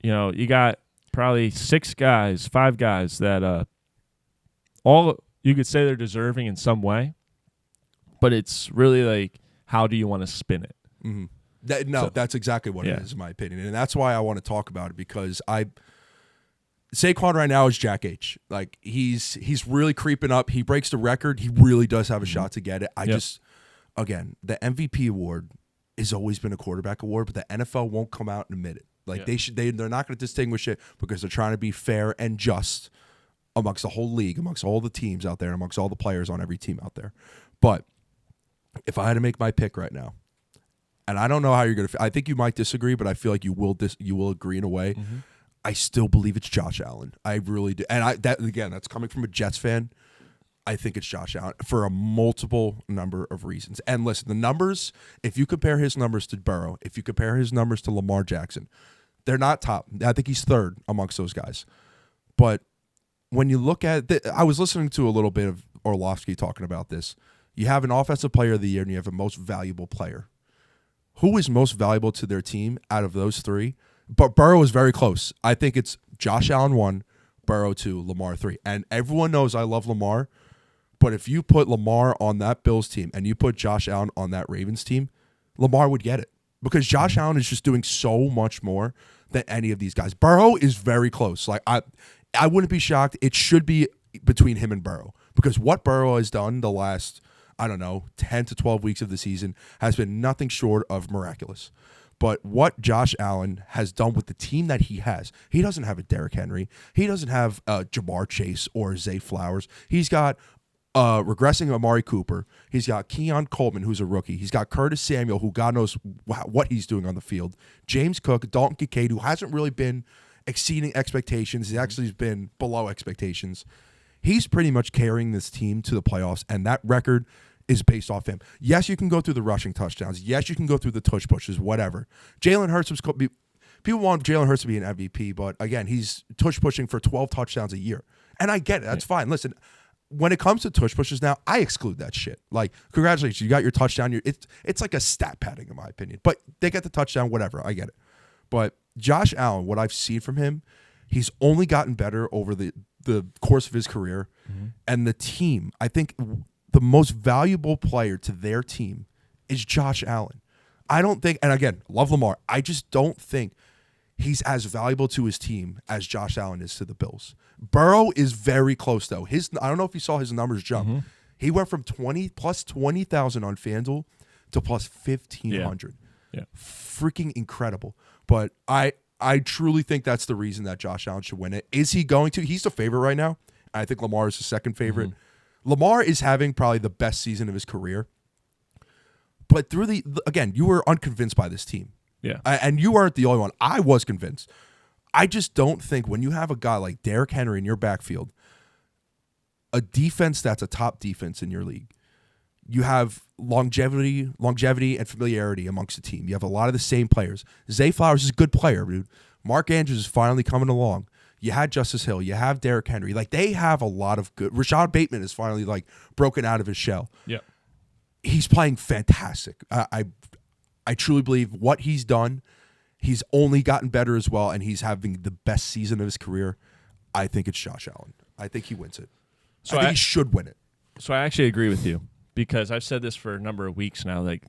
You got probably 5 guys that all you could say they're deserving in some way, but it's really like, how do you want to spin it? Mm-hmm. That's exactly what it is, in my opinion. And that's why I want to talk about it, because Saquon right now is Jack H. Like, he's really creeping up. He breaks the record. He really does have a shot to get it. Again, the MVP award has always been a quarterback award, but the NFL won't come out and admit it. Like, they're not going to distinguish it because they're trying to be fair and just amongst the whole league, amongst all the teams out there, amongst all the players on every team out there. But if I had to make my pick right now, and I don't know how you're going to – I think you might disagree, but I feel like you will agree in a way. Mm-hmm. I still believe it's Josh Allen. I really do. And that's coming from a Jets fan. I think it's Josh Allen for a multiple number of reasons. And listen, the numbers, if you compare his numbers to Burrow, if you compare his numbers to Lamar Jackson, they're not top. I think he's third amongst those guys. But when you look at – I was listening to a little bit of Orlovsky talking about this. You have an offensive player of the year and you have a most valuable player. Who is most valuable to their team out of those three? But Burrow is very close. I think it's Josh Allen 1, Burrow 2, Lamar 3. And everyone knows I love Lamar, but if you put Lamar on that Bills team and you put Josh Allen on that Ravens team, Lamar would get it. Because Josh Allen is just doing so much more than any of these guys. Burrow is very close. Like, I wouldn't be shocked. It should be between him and Burrow. Because what Burrow has done the last, 10 to 12 weeks of the season has been nothing short of miraculous. But what Josh Allen has done with the team that he has, he doesn't have a Derrick Henry. He doesn't have Jamar Chase or Zay Flowers. He's got regressing Amari Cooper. He's got Keon Coleman, who's a rookie. He's got Curtis Samuel, who God knows what he's doing on the field. James Cook, Dalton Kincaid, who hasn't really been exceeding expectations. He actually has been below expectations. He's pretty much carrying this team to the playoffs, and that record is based off him. Yes, you can go through the rushing touchdowns. Yes, you can go through the tush pushes, whatever. Jalen Hurts people want Jalen Hurts to be an MVP, but again, he's tush pushing for 12 touchdowns a year. And I get it. That's fine. Listen, when it comes to tush pushes now, I exclude that shit. Like, congratulations, you got your touchdown. It's like a stat padding, in my opinion. But they get the touchdown, whatever. I get it. But Josh Allen, what I've seen from him, he's only gotten better over the course of his career. Mm-hmm. And the team, I think the most valuable player to their team is Josh Allen. I don't think, and again, love Lamar, I just don't think he's as valuable to his team as Josh Allen is to the Bills. Burrow is very close, though. I don't know if you saw his numbers jump. Mm-hmm. He went from plus 20,000 on FanDuel to plus 1,500. Yeah. Freaking incredible. But I truly think that's the reason that Josh Allen should win it. Is he going to? He's the favorite right now. I think Lamar is the second favorite. Mm-hmm. Lamar is having probably the best season of his career. But again, you were unconvinced by this team. Yeah. And you weren't the only one. I was convinced. I just don't think when you have a guy like Derrick Henry in your backfield, a defense that's a top defense in your league, you have longevity and familiarity amongst the team. You have a lot of the same players. Zay Flowers is a good player, dude. Mark Andrews is finally coming along. You had Justice Hill. You have Derrick Henry. Like, they have a lot of good. Rashad Bateman is finally, like, broken out of his shell. Yeah. He's playing fantastic. I truly believe what he's done, he's only gotten better as well, and he's having the best season of his career. I think it's Josh Allen. I think he wins it. I think he should win it. So I actually agree with you, because I've said this for a number of weeks now. Like,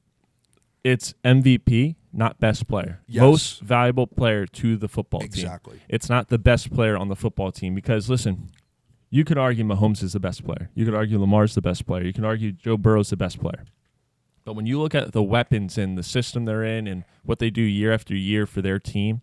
it's MVP, not best player. Yes. Most valuable player to the football team. Exactly. It's not the best player on the football team, because, listen, you could argue Mahomes is the best player. You could argue Lamar's the best player. You can argue Joe Burrow's the best player. But when you look at the weapons and the system they're in and what they do year after year for their team,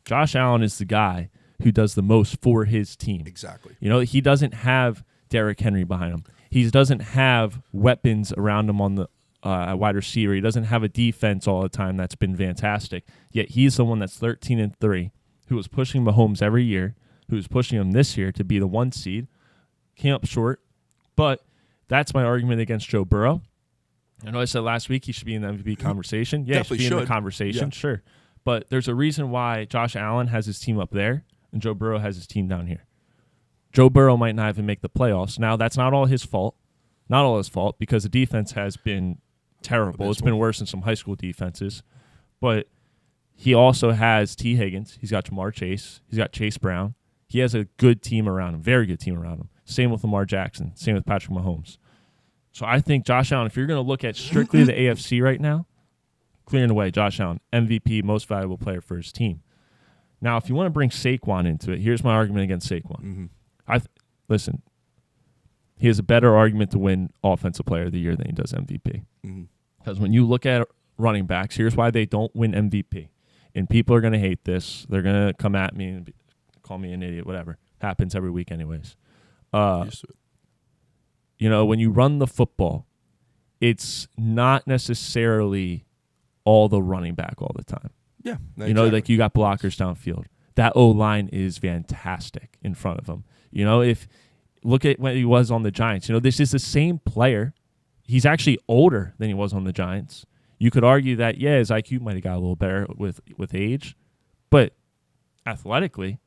Josh Allen is the guy who does the most for his team. Exactly. You know, he doesn't have Derrick Henry behind him. He doesn't have weapons around him on the wide receiver. He doesn't have a defense all the time that's been fantastic. Yet he's the one that's 13-3, who was pushing Mahomes every year, who's pushing him this year to be the 1 seed. Came up short. But that's my argument against Joe Burrow. I know I said last week he should be in the MVP conversation. Yeah, Definitely he should be in the conversation, sure. But there's a reason why Josh Allen has his team up there and Joe Burrow has his team down here. Joe Burrow might not even make the playoffs. Now, that's not all his fault. Not all his fault, because the defense has been terrible. It's been worse than some high school defenses. But he also has T. Higgins. He's got Jamar Chase. He's got Chase Brown. He has a good team around him, very good team around him. Same with Lamar Jackson. Same with Patrick Mahomes. So I think Josh Allen, if you're going to look at strictly the AFC right now, clearing the way, Josh Allen, MVP, most valuable player for his team. Now, if you want to bring Saquon into it, here's my argument against Saquon. Listen, he has a better argument to win Offensive Player of the Year than he does MVP. Because when you look at running backs, here's why they don't win MVP. And people are going to hate this. They're going to come at me and call me an idiot, whatever. Happens every week anyways. You know, when you run the football, it's not necessarily all the running back all the time. Yeah. You know, like you got blockers downfield. That O-line is fantastic in front of him. You know, if look at when he was on the Giants. You know, this is the same player. He's actually older than he was on the Giants. You could argue that, yeah, his IQ might have got a little better with age, but athletically,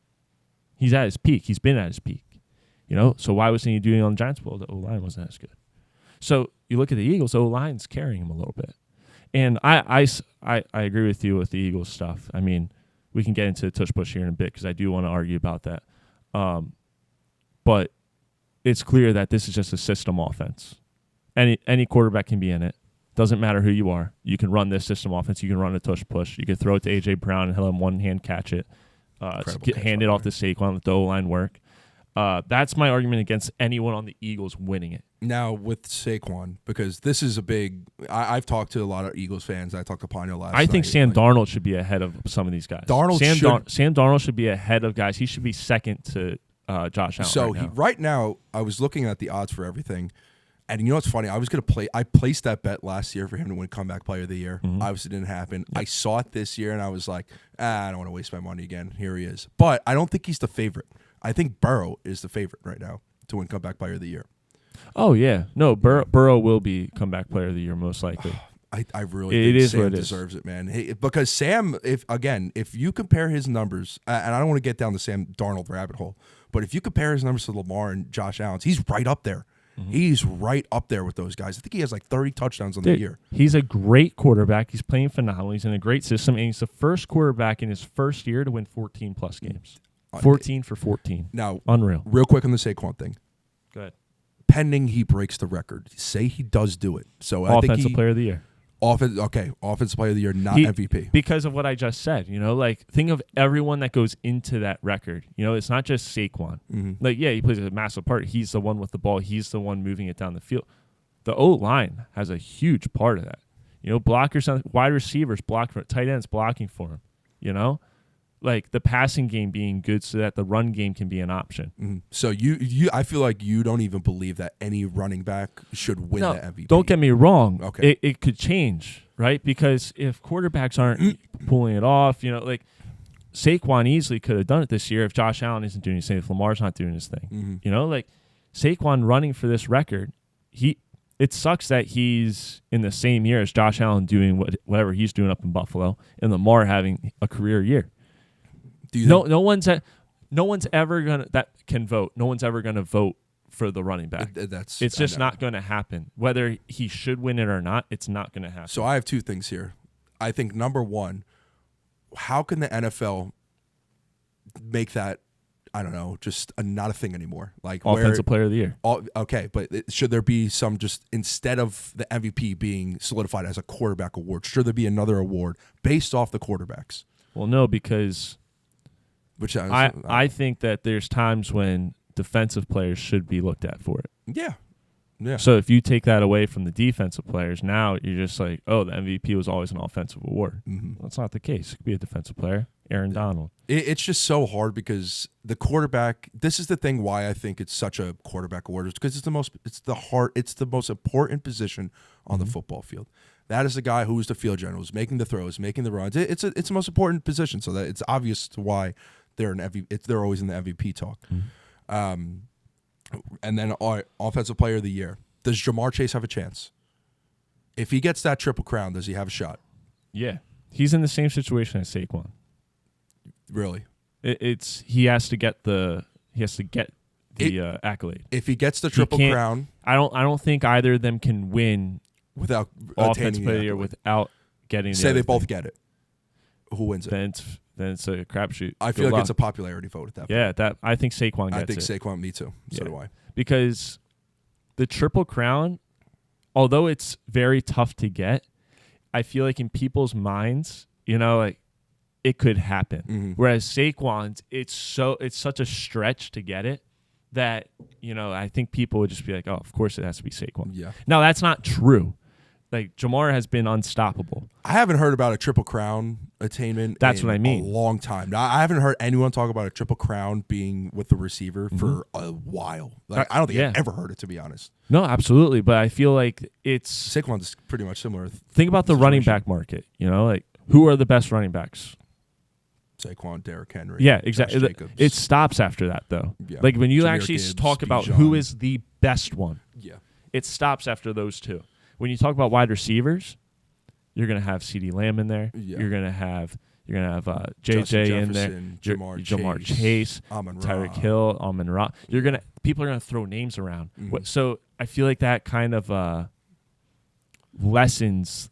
he's at his peak. He's been at his peak. You know, so why wasn't he doing it on the Giants? Well, the O-line wasn't as good. So you look at the Eagles, the O-line's carrying him a little bit. And I agree with you with the Eagles stuff. I mean, we can get into the tush push here in a bit because I do want to argue about that. But it's clear that this is just a system offense. Any quarterback can be in it. Doesn't matter who you are. You can run this system offense. You can run a tush push. You can throw it to A.J. Brown and he'll have one hand catch it. Hand it off to Saquon, let the O-line work. That's my argument against anyone on the Eagles winning it. Now with Saquon, because this is a big. I've talked to a lot of Eagles fans. I talked to Ponyo last night. I think Sam Darnold should be ahead of some of these guys. Sam Darnold should be ahead of guys. He should be second to Josh Allen. So right now, I was looking at the odds for everything, and you know what's funny? I placed that bet last year for him to win Comeback Player of the Year. Obviously, it didn't happen. Yep. I saw it this year, and I was like, I don't want to waste my money again. Here he is. But I don't think he's the favorite. I think Burrow is the favorite right now to win Comeback Player of the Year. Oh, yeah. No, Burrow will be Comeback Player of the Year most likely. I really think Sam deserves it, man. Because Sam, if you compare his numbers, and I don't want to get down the Sam Darnold rabbit hole, but if you compare his numbers to Lamar and Josh Allen's, he's right up there. He's right up there with those guys. I think he has like 30 touchdowns on the year. He's a great quarterback. He's playing phenomenal. He's in a great system, and he's the first quarterback in his first year to win 14-plus games. 14 for 14. Now, unreal. Real quick on the Saquon thing. Go ahead. Pending he breaks the record. Say he does do it. So Offensive Player of the Year. Offensive Player of the Year, not MVP. Because of what I just said, you know, like think of everyone that goes into that record. You know, it's not just Saquon. Like, yeah, he plays a massive part. He's the one with the ball. He's the one moving it down the field. The O-line has a huge part of that. You know, blockers, wide receivers, tight ends blocking for him. You know, like the passing game being good so that the run game can be an option. So I feel like you don't even believe that any running back should win the MVP. Don't get me wrong. Okay. It could change, right? Because if quarterbacks aren't pulling it off, you know, like Saquon easily could have done it this year if Josh Allen isn't doing his thing, if Lamar's not doing his thing. You know, like Saquon running for this record, it sucks that he's in the same year as Josh Allen doing whatever he's doing up in Buffalo and Lamar having a career year. No one's ever gonna vote for the running back. It's just not going to happen. Whether he should win it or not, it's not going to happen. So I have two things here. I think number one, how can the NFL make that? I don't know, just not a thing anymore. Like Offensive Player of the Year. Okay, but should there be some just instead of the MVP being solidified as a quarterback award, should there be another award based off the quarterbacks? Well, no, because. I think that there's times when defensive players should be looked at for it. Yeah. So if you take that away from the defensive players, now you're just like, oh, the MVP was always an offensive award. That's not the case. It could be a defensive player, Aaron Donald. It's just so hard because the quarterback. This is the thing why I think it's such a quarterback award is because it's the most important position on the football field. That is the guy who is the field general, who's making the throws, making the runs. It's the most important position, so that it's obvious to why they're always in the MVP talk. And then Offensive Player of the Year. Does Jamar Chase have a chance? If he gets that Triple Crown, does he have a shot? Yeah. He's in the same situation as Saquon. Really? He has to get the accolade. If he gets the Triple Crown, I don't think either of them can win without offensive player of the year without getting. Say they both get it. Who wins it? Then it's a crapshoot. I feel like it's a popularity vote at that point. Yeah, I think Saquon gets it. I think Saquon, me too. So do I. Because the Triple Crown, although it's very tough to get, I feel like in people's minds, like it could happen. Mm-hmm. Whereas Saquon's, it's such a stretch to get it that, I think people would just be like, oh, of course it has to be Saquon. Yeah. Now, that's not true. Like, Jamar has been unstoppable. I haven't heard about a Triple Crown attainment That's what I mean. A long time. Now, I haven't heard anyone talk about a Triple Crown being with the receiver for a while. Like, I don't think I've ever heard it, to be honest. No, absolutely. But I feel like Saquon's pretty much similar. Think about the running back market. Like, who are the best running backs? Saquon, Derrick Henry. Yeah, exactly. It stops after that, though. Yeah. Like, when you Jahmyr actually Gibbs, talk about Bijan. who is the best one, it stops after those two. When you talk about wide receivers, you're going to have CeeDee Lamb in there. Yeah. You're going to have JJ in there. Jamar Chase, Tyreek Hill, Amon-Ra. People are going to throw names around. Mm-hmm. So I feel like that kind of lessens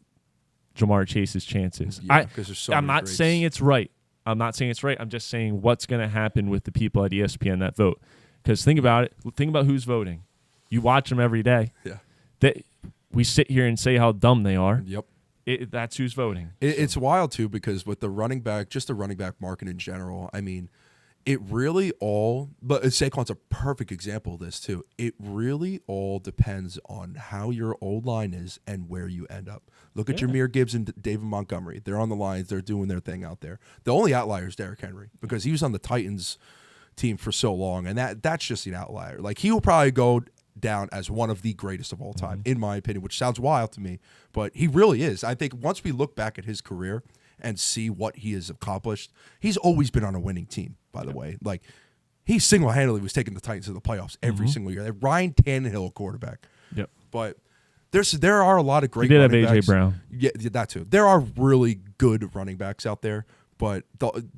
Jamar Chase's chances. Yeah, I'm not saying it's right. I'm just saying what's going to happen with the people at ESPN that vote. Because think about it. Think about who's voting. You watch them every day. Yeah. We sit here and say how dumb they are. Yep. That's who's voting. It's wild, too, because with the running back, just the running back market in general, I mean, it really all – but Saquon's a perfect example of this, too. It really all depends on how your old line is and where you end up. Look at Jahmyr Gibbs and David Montgomery. They're on the lines. They're doing their thing out there. The only outlier is Derrick Henry because he was on the Titans team for so long, and that's just an outlier. Like, he will probably go – down as one of the greatest of all time, in my opinion, which sounds wild to me, but he really is. I think once we look back at his career and see what he has accomplished, he's always been on a winning team, by the way. Like, he single-handedly was taking the Titans to the playoffs every single year. Ryan Tannehill, quarterback. Yep. But there are a lot of great running backs. He did have A.J. Brown. Yeah, that too. There are really good running backs out there. But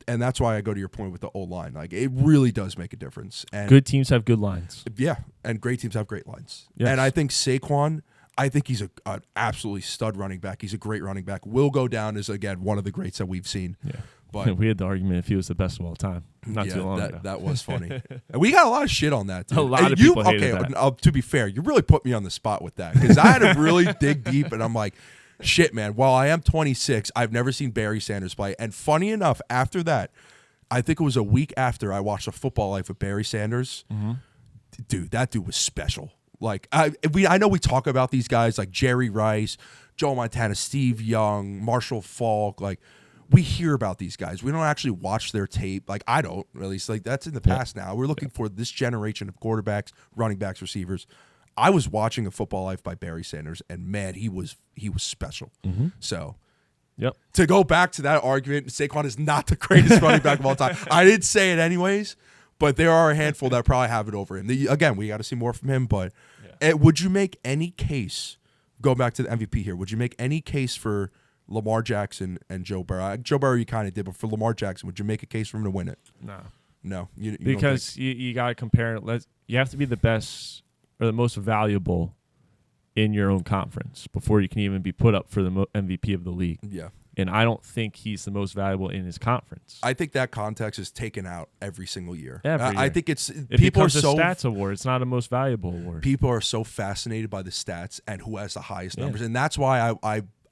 and that's why I go to your point with the O-line. Like, it really does make a difference. And good teams have good lines. Yeah, and great teams have great lines. Yes. And I think Saquon, he's an absolutely stud running back. He's a great running back. Will go down as, again, one of the greats that we've seen. Yeah. But we had the argument if he was the best of all time not too long ago. That was funny. And we got a lot of shit on that, dude. A lot of people hated that. To be fair, you really put me on the spot with that because I had to really dig deep, and I'm like, shit, man. While I am 26, I've never seen Barry Sanders play. And funny enough, after that, I think it was a week after I watched A Football Life with Barry Sanders. Mm-hmm. Dude, that dude was special. Like, I know we talk about these guys like Jerry Rice, Joe Montana, Steve Young, Marshall Faulk. Like, we hear about these guys. We don't actually watch their tape. Like, I don't, at least. Like, that's in the past now. We're looking for this generation of quarterbacks, running backs, receivers. I was watching A Football Life by Barry Sanders, and man, he was special. Mm-hmm. So, to go back to that argument, Saquon is not the greatest running back of all time. I didn't say it anyways, but there are a handful that probably have it over him. Again, we got to see more from him. But would you make any case? Go back to the MVP here. Would you make any case for Lamar Jackson and Joe Burrow? Joe Burrow, you kind of did, but for Lamar Jackson, would you make a case for him to win it? No, you because you got to compare it. You have to be the best or the most valuable in your own conference before you can even be put up for the MVP of the league. Yeah. And I don't think he's the most valuable in his conference. I think that context is taken out every single year. I think it people are so stats award. It's not a most valuable award. People are so fascinated by the stats and who has the highest numbers, and that's why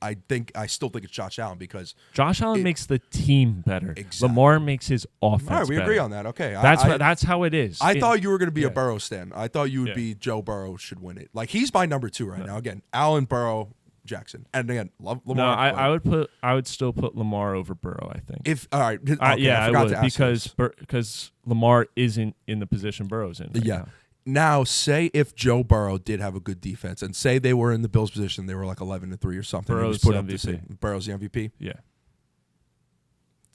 I still think it's Josh Allen because Josh Allen makes the team better. Exactly. Lamar makes his offense better. All right, we agree on that. Okay. That's how it is. I thought you were going to be a Burrow stan. I thought you would be Joe Burrow should win it. Like, he's my number 2 right now. Again, Allen, Burrow, Jackson. And again, love Lamar. No, I would still put Lamar over Burrow, I think. All right. Okay, I would because Lamar isn't in the position Burrow's in. Right now, say if Joe Burrow did have a good defense, and say they were in the Bills' position, they were like 11-3 or something. Burrow's the MVP. Burrow's the MVP. Yeah,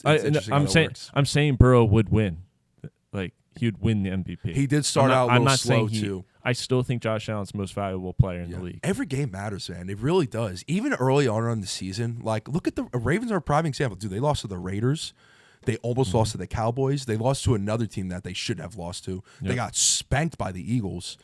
I'm saying Burrow would win. Like, he would win the MVP. He did start out a little slow too. I still think Josh Allen's the most valuable player in the league. Every game matters, man. It really does. Even early on in the season, like, look at the Ravens are a prime example. Dude, they lost to the Raiders. They almost lost to the Cowboys. They lost to another team that they shouldn't have lost to. Yep. They got spanked by the Eagles.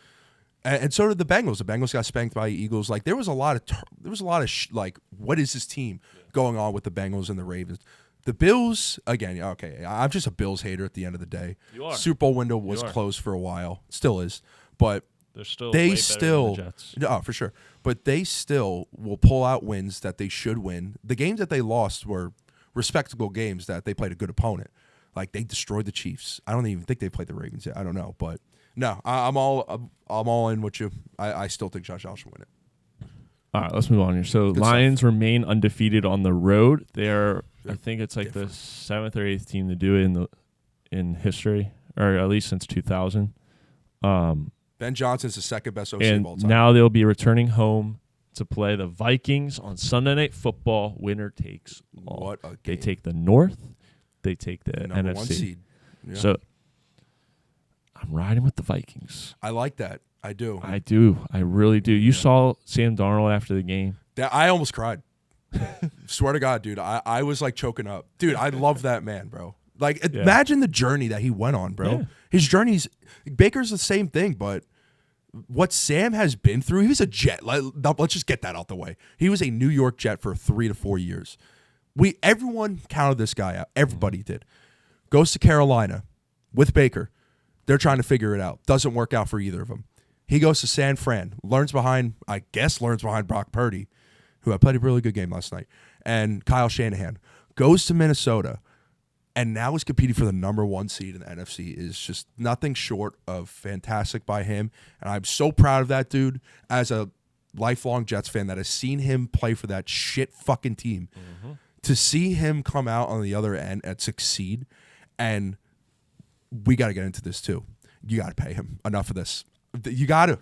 And so did the Bengals. The Bengals got spanked by the Eagles. Like, there was a lot of like, what is this team going on with the Bengals and the Ravens? The Bills, again, okay, I'm just a Bills hater at the end of the day. You are. Super Bowl window was closed for a while. Still is. But they're still they way still, better than the Jets. Oh, for sure. But they still will pull out wins that they should win. The games that they lost were respectable games that they played a good opponent. Like, they destroyed the Chiefs. I don't even think they played the Ravens yet. I don't know, but no, I'm all in with you. I still think Josh Allen should win it. All right, let's move on here. So Good Lions stuff. remain undefeated on the road. They're, I think it's like the 7th or 8th team to do it in history, or at least since 2000. Ben Johnson's the second best OC of all And time. now they'll be returning home to play the Vikings on Sunday Night Football. Winner takes all. What a game. They take the North. They take the Number NFC. 1 seed. Yeah. So I'm riding with the Vikings. I like that. I do. I do. I really do. You saw Sam Darnold after the game. I almost cried. Swear to God, dude. I was like choking up. Dude, I love that man, bro. Like, imagine the journey that he went on, bro. Yeah. His journey's Baker's the same thing, but what Sam has been through, he was a Jet. Let's just get that out the way. He was a New York Jet for 3 to 4 years. Everyone counted this guy out. Everybody did. Goes to Carolina with Baker. They're trying to figure it out. Doesn't work out for either of them. He goes to San Fran. Learns behind Brock Purdy, who had played a really good game last night, and Kyle Shanahan. Goes to Minnesota, and now is competing for the number 1 seed in the NFC. Is just nothing short of fantastic by him. And I'm so proud of that dude as a lifelong Jets fan that has seen him play for that shit fucking team. Mm-hmm. To see him come out on the other end and succeed, and we got to get into this too. You got to pay him. Enough of this. You got to.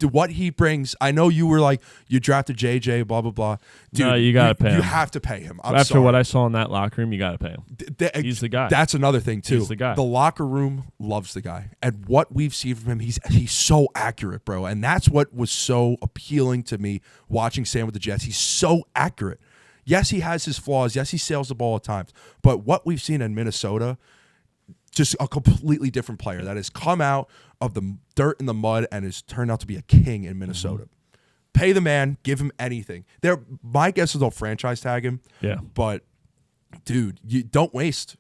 What he brings. I know you were like, you drafted JJ, blah, blah, blah. Dude, no, you got to pay him. You have to pay him. After sorry. what I saw in that locker room, you got to pay him. He's the guy. That's another thing, too. He's the guy. The locker room loves the guy. And what we've seen from him, he's so accurate, bro. And that's what was so appealing to me watching Sam with the Jets. He's so accurate. Yes, he has his flaws. Yes, he sails the ball at times. But what we've seen in Minnesota, just a completely different player that has come out of the dirt and the mud and has turned out to be a king in Minnesota. Mm-hmm. Pay the man, give him anything. My guess is they'll franchise tag him. Yeah. But, dude, you don't waste.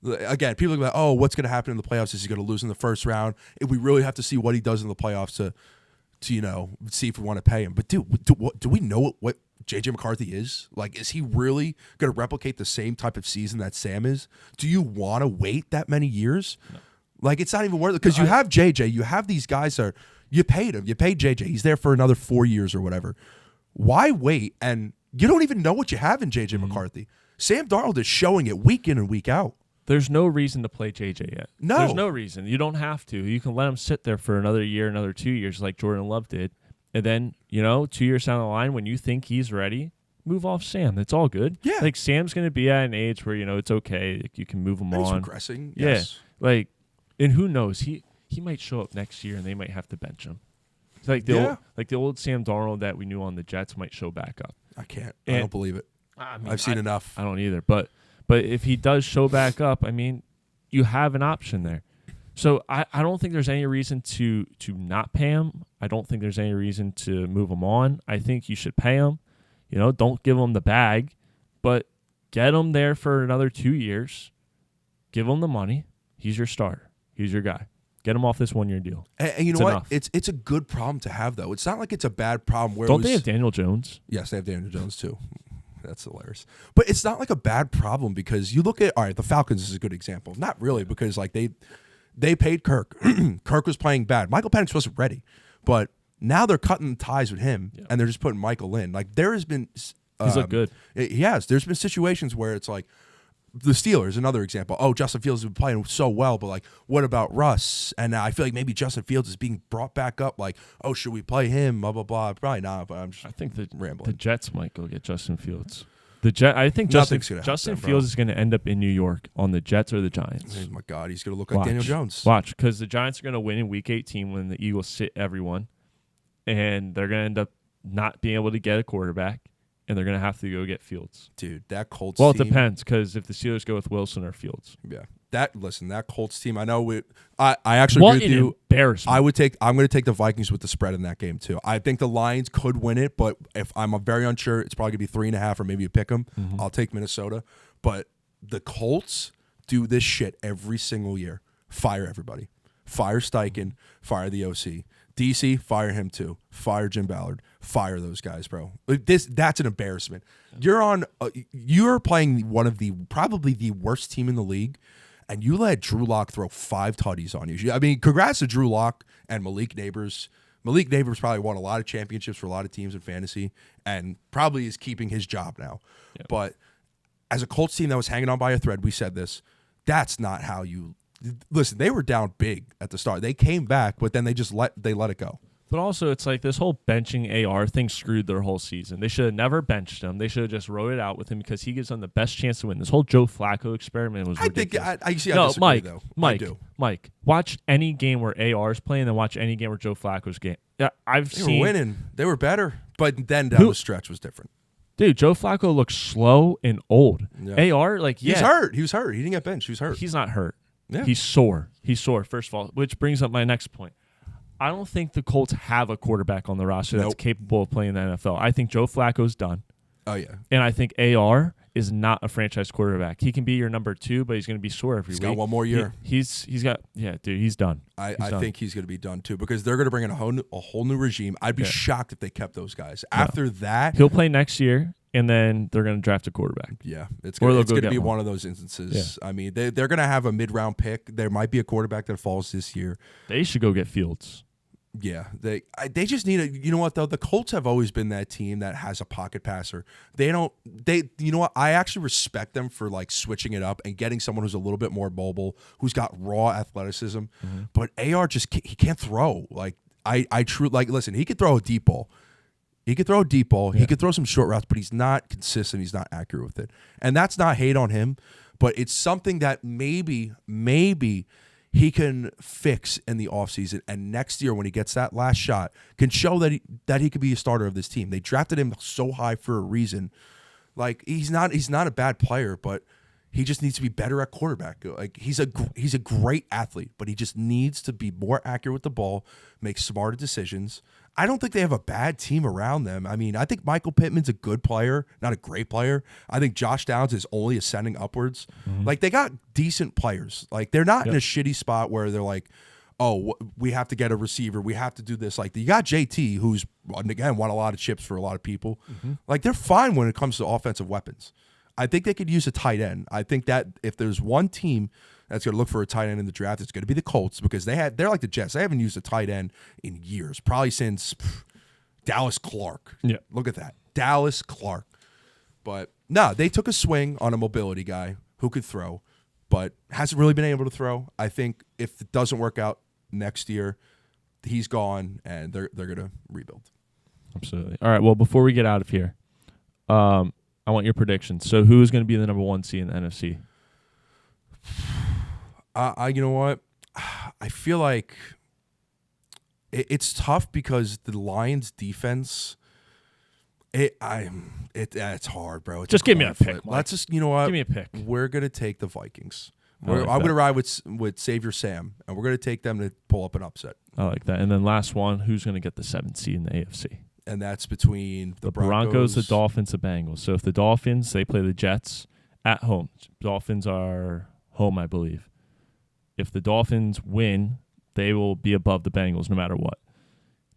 Again, people are like, oh, what's going to happen in the playoffs? Is he going to lose in the first round? If we really have to see what he does in the playoffs to see if we want to pay him. But, dude, do we know what J.J. McCarthy is? Like, is he really going to replicate the same type of season that Sam is? Do you want to wait that many years? No. Like, it's not even worth it. Because you have J.J., you have these guys that you paid him. You paid J.J. He's there for another 4 years or whatever. Why wait? And you don't even know what you have in J.J. McCarthy. Sam Darnold is showing it week in and week out. There's no reason to play JJ yet. No. There's no reason. You don't have to. You can let him sit there for another year, another 2 years like Jordan Love did. And then, 2 years down the line, when you think he's ready, move off Sam. It's all good. Yeah. Like, Sam's going to be at an age where, it's okay. Like, you can move him and on. He's regressing. Yes. Yeah. Like, and who knows? He might show up next year and they might have to bench him. It's like the old Sam Darnold that we knew on the Jets might show back up. I can't. I don't believe it. I've seen enough. I don't either. But if he does show back up, you have an option there. So I don't think there's any reason to not pay him. I don't think there's any reason to move him on. I think you should pay him. Don't give him the bag, but get him there for another 2 years. Give him the money. He's your starter. He's your guy. Get him off this 1 year deal. And you know what? It's a good problem to have, though. It's not like it's a bad problem. Don't they have Daniel Jones? Yes, they have Daniel Jones, too. That's hilarious. But it's not like a bad problem because you look at, all right, the Falcons is a good example. Not really, because like they paid Kirk. Kirk was playing bad. Michael Penix wasn't ready. But now they're cutting ties with him, and they're just putting Michael in. Like, there has been he's looked good. He has. There's been situations where it's like, the Steelers, another example. Oh, Justin Fields has been playing so well, but like, what about Russ? And I feel like maybe Justin Fields is being brought back up. Like, oh, should we play him? Blah blah blah. Probably not. But I think the rambling. The Jets might go get Justin Fields. I think Justin happen, Fields is going to end up in New York on the Jets or the Giants. Oh my God, he's going to look like Daniel Jones. Watch, because the Giants are going to win in Week 18 when the Eagles sit everyone, and they're going to end up not being able to get a quarterback, and they're going to have to go get Fields. Dude, that Colts team. Well, it depends, because if the Steelers go with Wilson or Fields. Yeah. That Colts team, I know I actually agree with you. Embarrassment. I'm going to take the Vikings with the spread in that game too. I think the Lions could win it, but if I'm very unsure, it's probably going to be 3.5 or maybe a pick 'em. Mm-hmm. I'll take Minnesota. But the Colts do this shit every single year. Fire everybody. Fire Steichen. Fire the OC. DC, fire him too. Fire Jim Ballard. Fire those guys, bro. That's an embarrassment. You're playing one of probably the worst team in the league. And you let Drew Lock throw 5 tutties on you. I mean, congrats to Drew Lock and Malik Neighbors. Malik Neighbors probably won a lot of championships for a lot of teams in fantasy and probably is keeping his job now. Yep. But as a Colts team that was hanging on by a thread, we said this, that's not how you – listen, they were down big at the start. They came back, but then they let it go. But also, it's like this whole benching AR thing screwed their whole season. They should have never benched him. They should have just wrote it out with him because he gives them the best chance to win. This whole Joe Flacco experiment was ridiculous. I disagree, though. Mike, watch any game where AR is playing and watch any game where Joe Flacco's game. Yeah, they were winning. They were better. But then down the stretch was different. Dude, Joe Flacco looks slow and old. Yeah. AR, He's hurt. He was hurt. He didn't get benched. He was hurt. He's not hurt. Yeah. He's sore. First of all, which brings up my next point. I don't think the Colts have a quarterback on the roster that's capable of playing in the NFL. I think Joe Flacco's done. Oh, yeah. And I think AR is not a franchise quarterback. He can be your number 2, but he's going to be sore every week. He's got one more year. He's done. I think he's going to be done, too, because they're going to bring in a whole new regime. I'd be shocked if they kept those guys. After that. He'll play next year, and then they're going to draft a quarterback. Yeah. It's going to be one of those instances. Yeah. I mean, they're going to have a mid-round pick. There might be a quarterback that falls this year. They should go get Fields. Yeah, they just need you know what though, the Colts have always been that team that has a pocket passer. You know what, I actually respect them for like switching it up and getting someone who's a little bit more mobile, who's got raw athleticism. Mm-hmm. But AR he can't throw. Like I truly like listen, he could throw a deep ball. He could throw some short routes, but he's not consistent. He's not accurate with it. And that's not hate on him, but it's something that maybe he can fix in the offseason, and next year when he gets that last shot, can show that he could be a starter of this team. They drafted him so high for a reason. Like he's not a bad player, but he just needs to be better at quarterback. Like he's a great athlete, but he just needs to be more accurate with the ball, make smarter decisions. I don't think they have a bad team around them. I mean, I think Michael Pittman's a good player, not a great player. I think Josh Downs is only ascending upwards. Mm-hmm. Like, they got decent players. Like, they're not in a shitty spot where they're like, oh, we have to get a receiver. We have to do this. Like, you got JT, who's, again, won a lot of chips for a lot of people. Mm-hmm. Like, they're fine when it comes to offensive weapons. I think they could use a tight end. I think that if there's one team that's going to look for a tight end in the draft, it's going to be the Colts, because they're like the Jets. They haven't used a tight end in years, probably since Dallas Clark. Yeah. Look at that. Dallas Clark. But no, they took a swing on a mobility guy who could throw, but hasn't really been able to throw. I think if it doesn't work out next year, he's gone, and they're going to rebuild. Absolutely. All right, well, before we get out of here, I want your predictions. So who is going to be the number 1 seed in the NFC? You know what? I feel like it's tough because the Lions' defense. It's hard, bro. Just give me a pick. Let's just, you know what? Give me a pick. We're gonna take the Vikings. I'm gonna ride with Savior Sam, and we're gonna take them to pull up an upset. I like that. And then last one, who's gonna get the 7th seed in the AFC? And that's between the Broncos, the Dolphins, the Bengals. So if the Dolphins, they play the Jets at home. Dolphins are home, I believe. If the Dolphins win, they will be above the Bengals no matter what.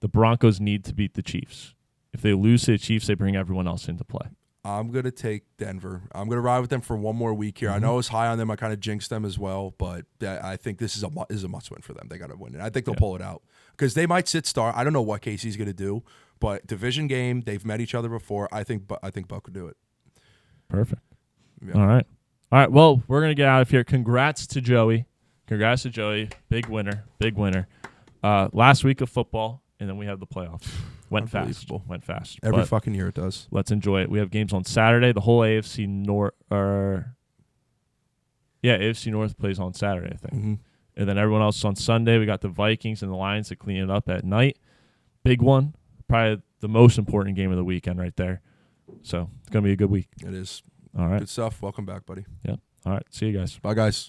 The Broncos need to beat the Chiefs. If they lose to the Chiefs, they bring everyone else into play. I'm going to take Denver. I'm going to ride with them for one more week here. Mm-hmm. I know I was high on them. I kind of jinxed them as well, but I think this is a must-win for them. They got to win it. I think they'll pull it out because they might sit star. I don't know what Casey's going to do, but division game, they've met each other before. I think Buck could do it. Perfect. Yeah. All right. Well, we're going to get out of here. Congrats to Joey. Big winner. Last week of football. and then we have the playoffs. Went fast. Every But fucking year it does. let's enjoy it. We have games on Saturday. The whole AFC North. AFC North plays on Saturday, I think. Mm-hmm. And then everyone else on Sunday. We got the Vikings and the Lions to clean it up at night. Big one. Probably the most important game of the weekend right there. So it's going to be a good week. It is. All right. Good stuff. Welcome back, buddy. Yeah. All right. See you guys. Bye, guys.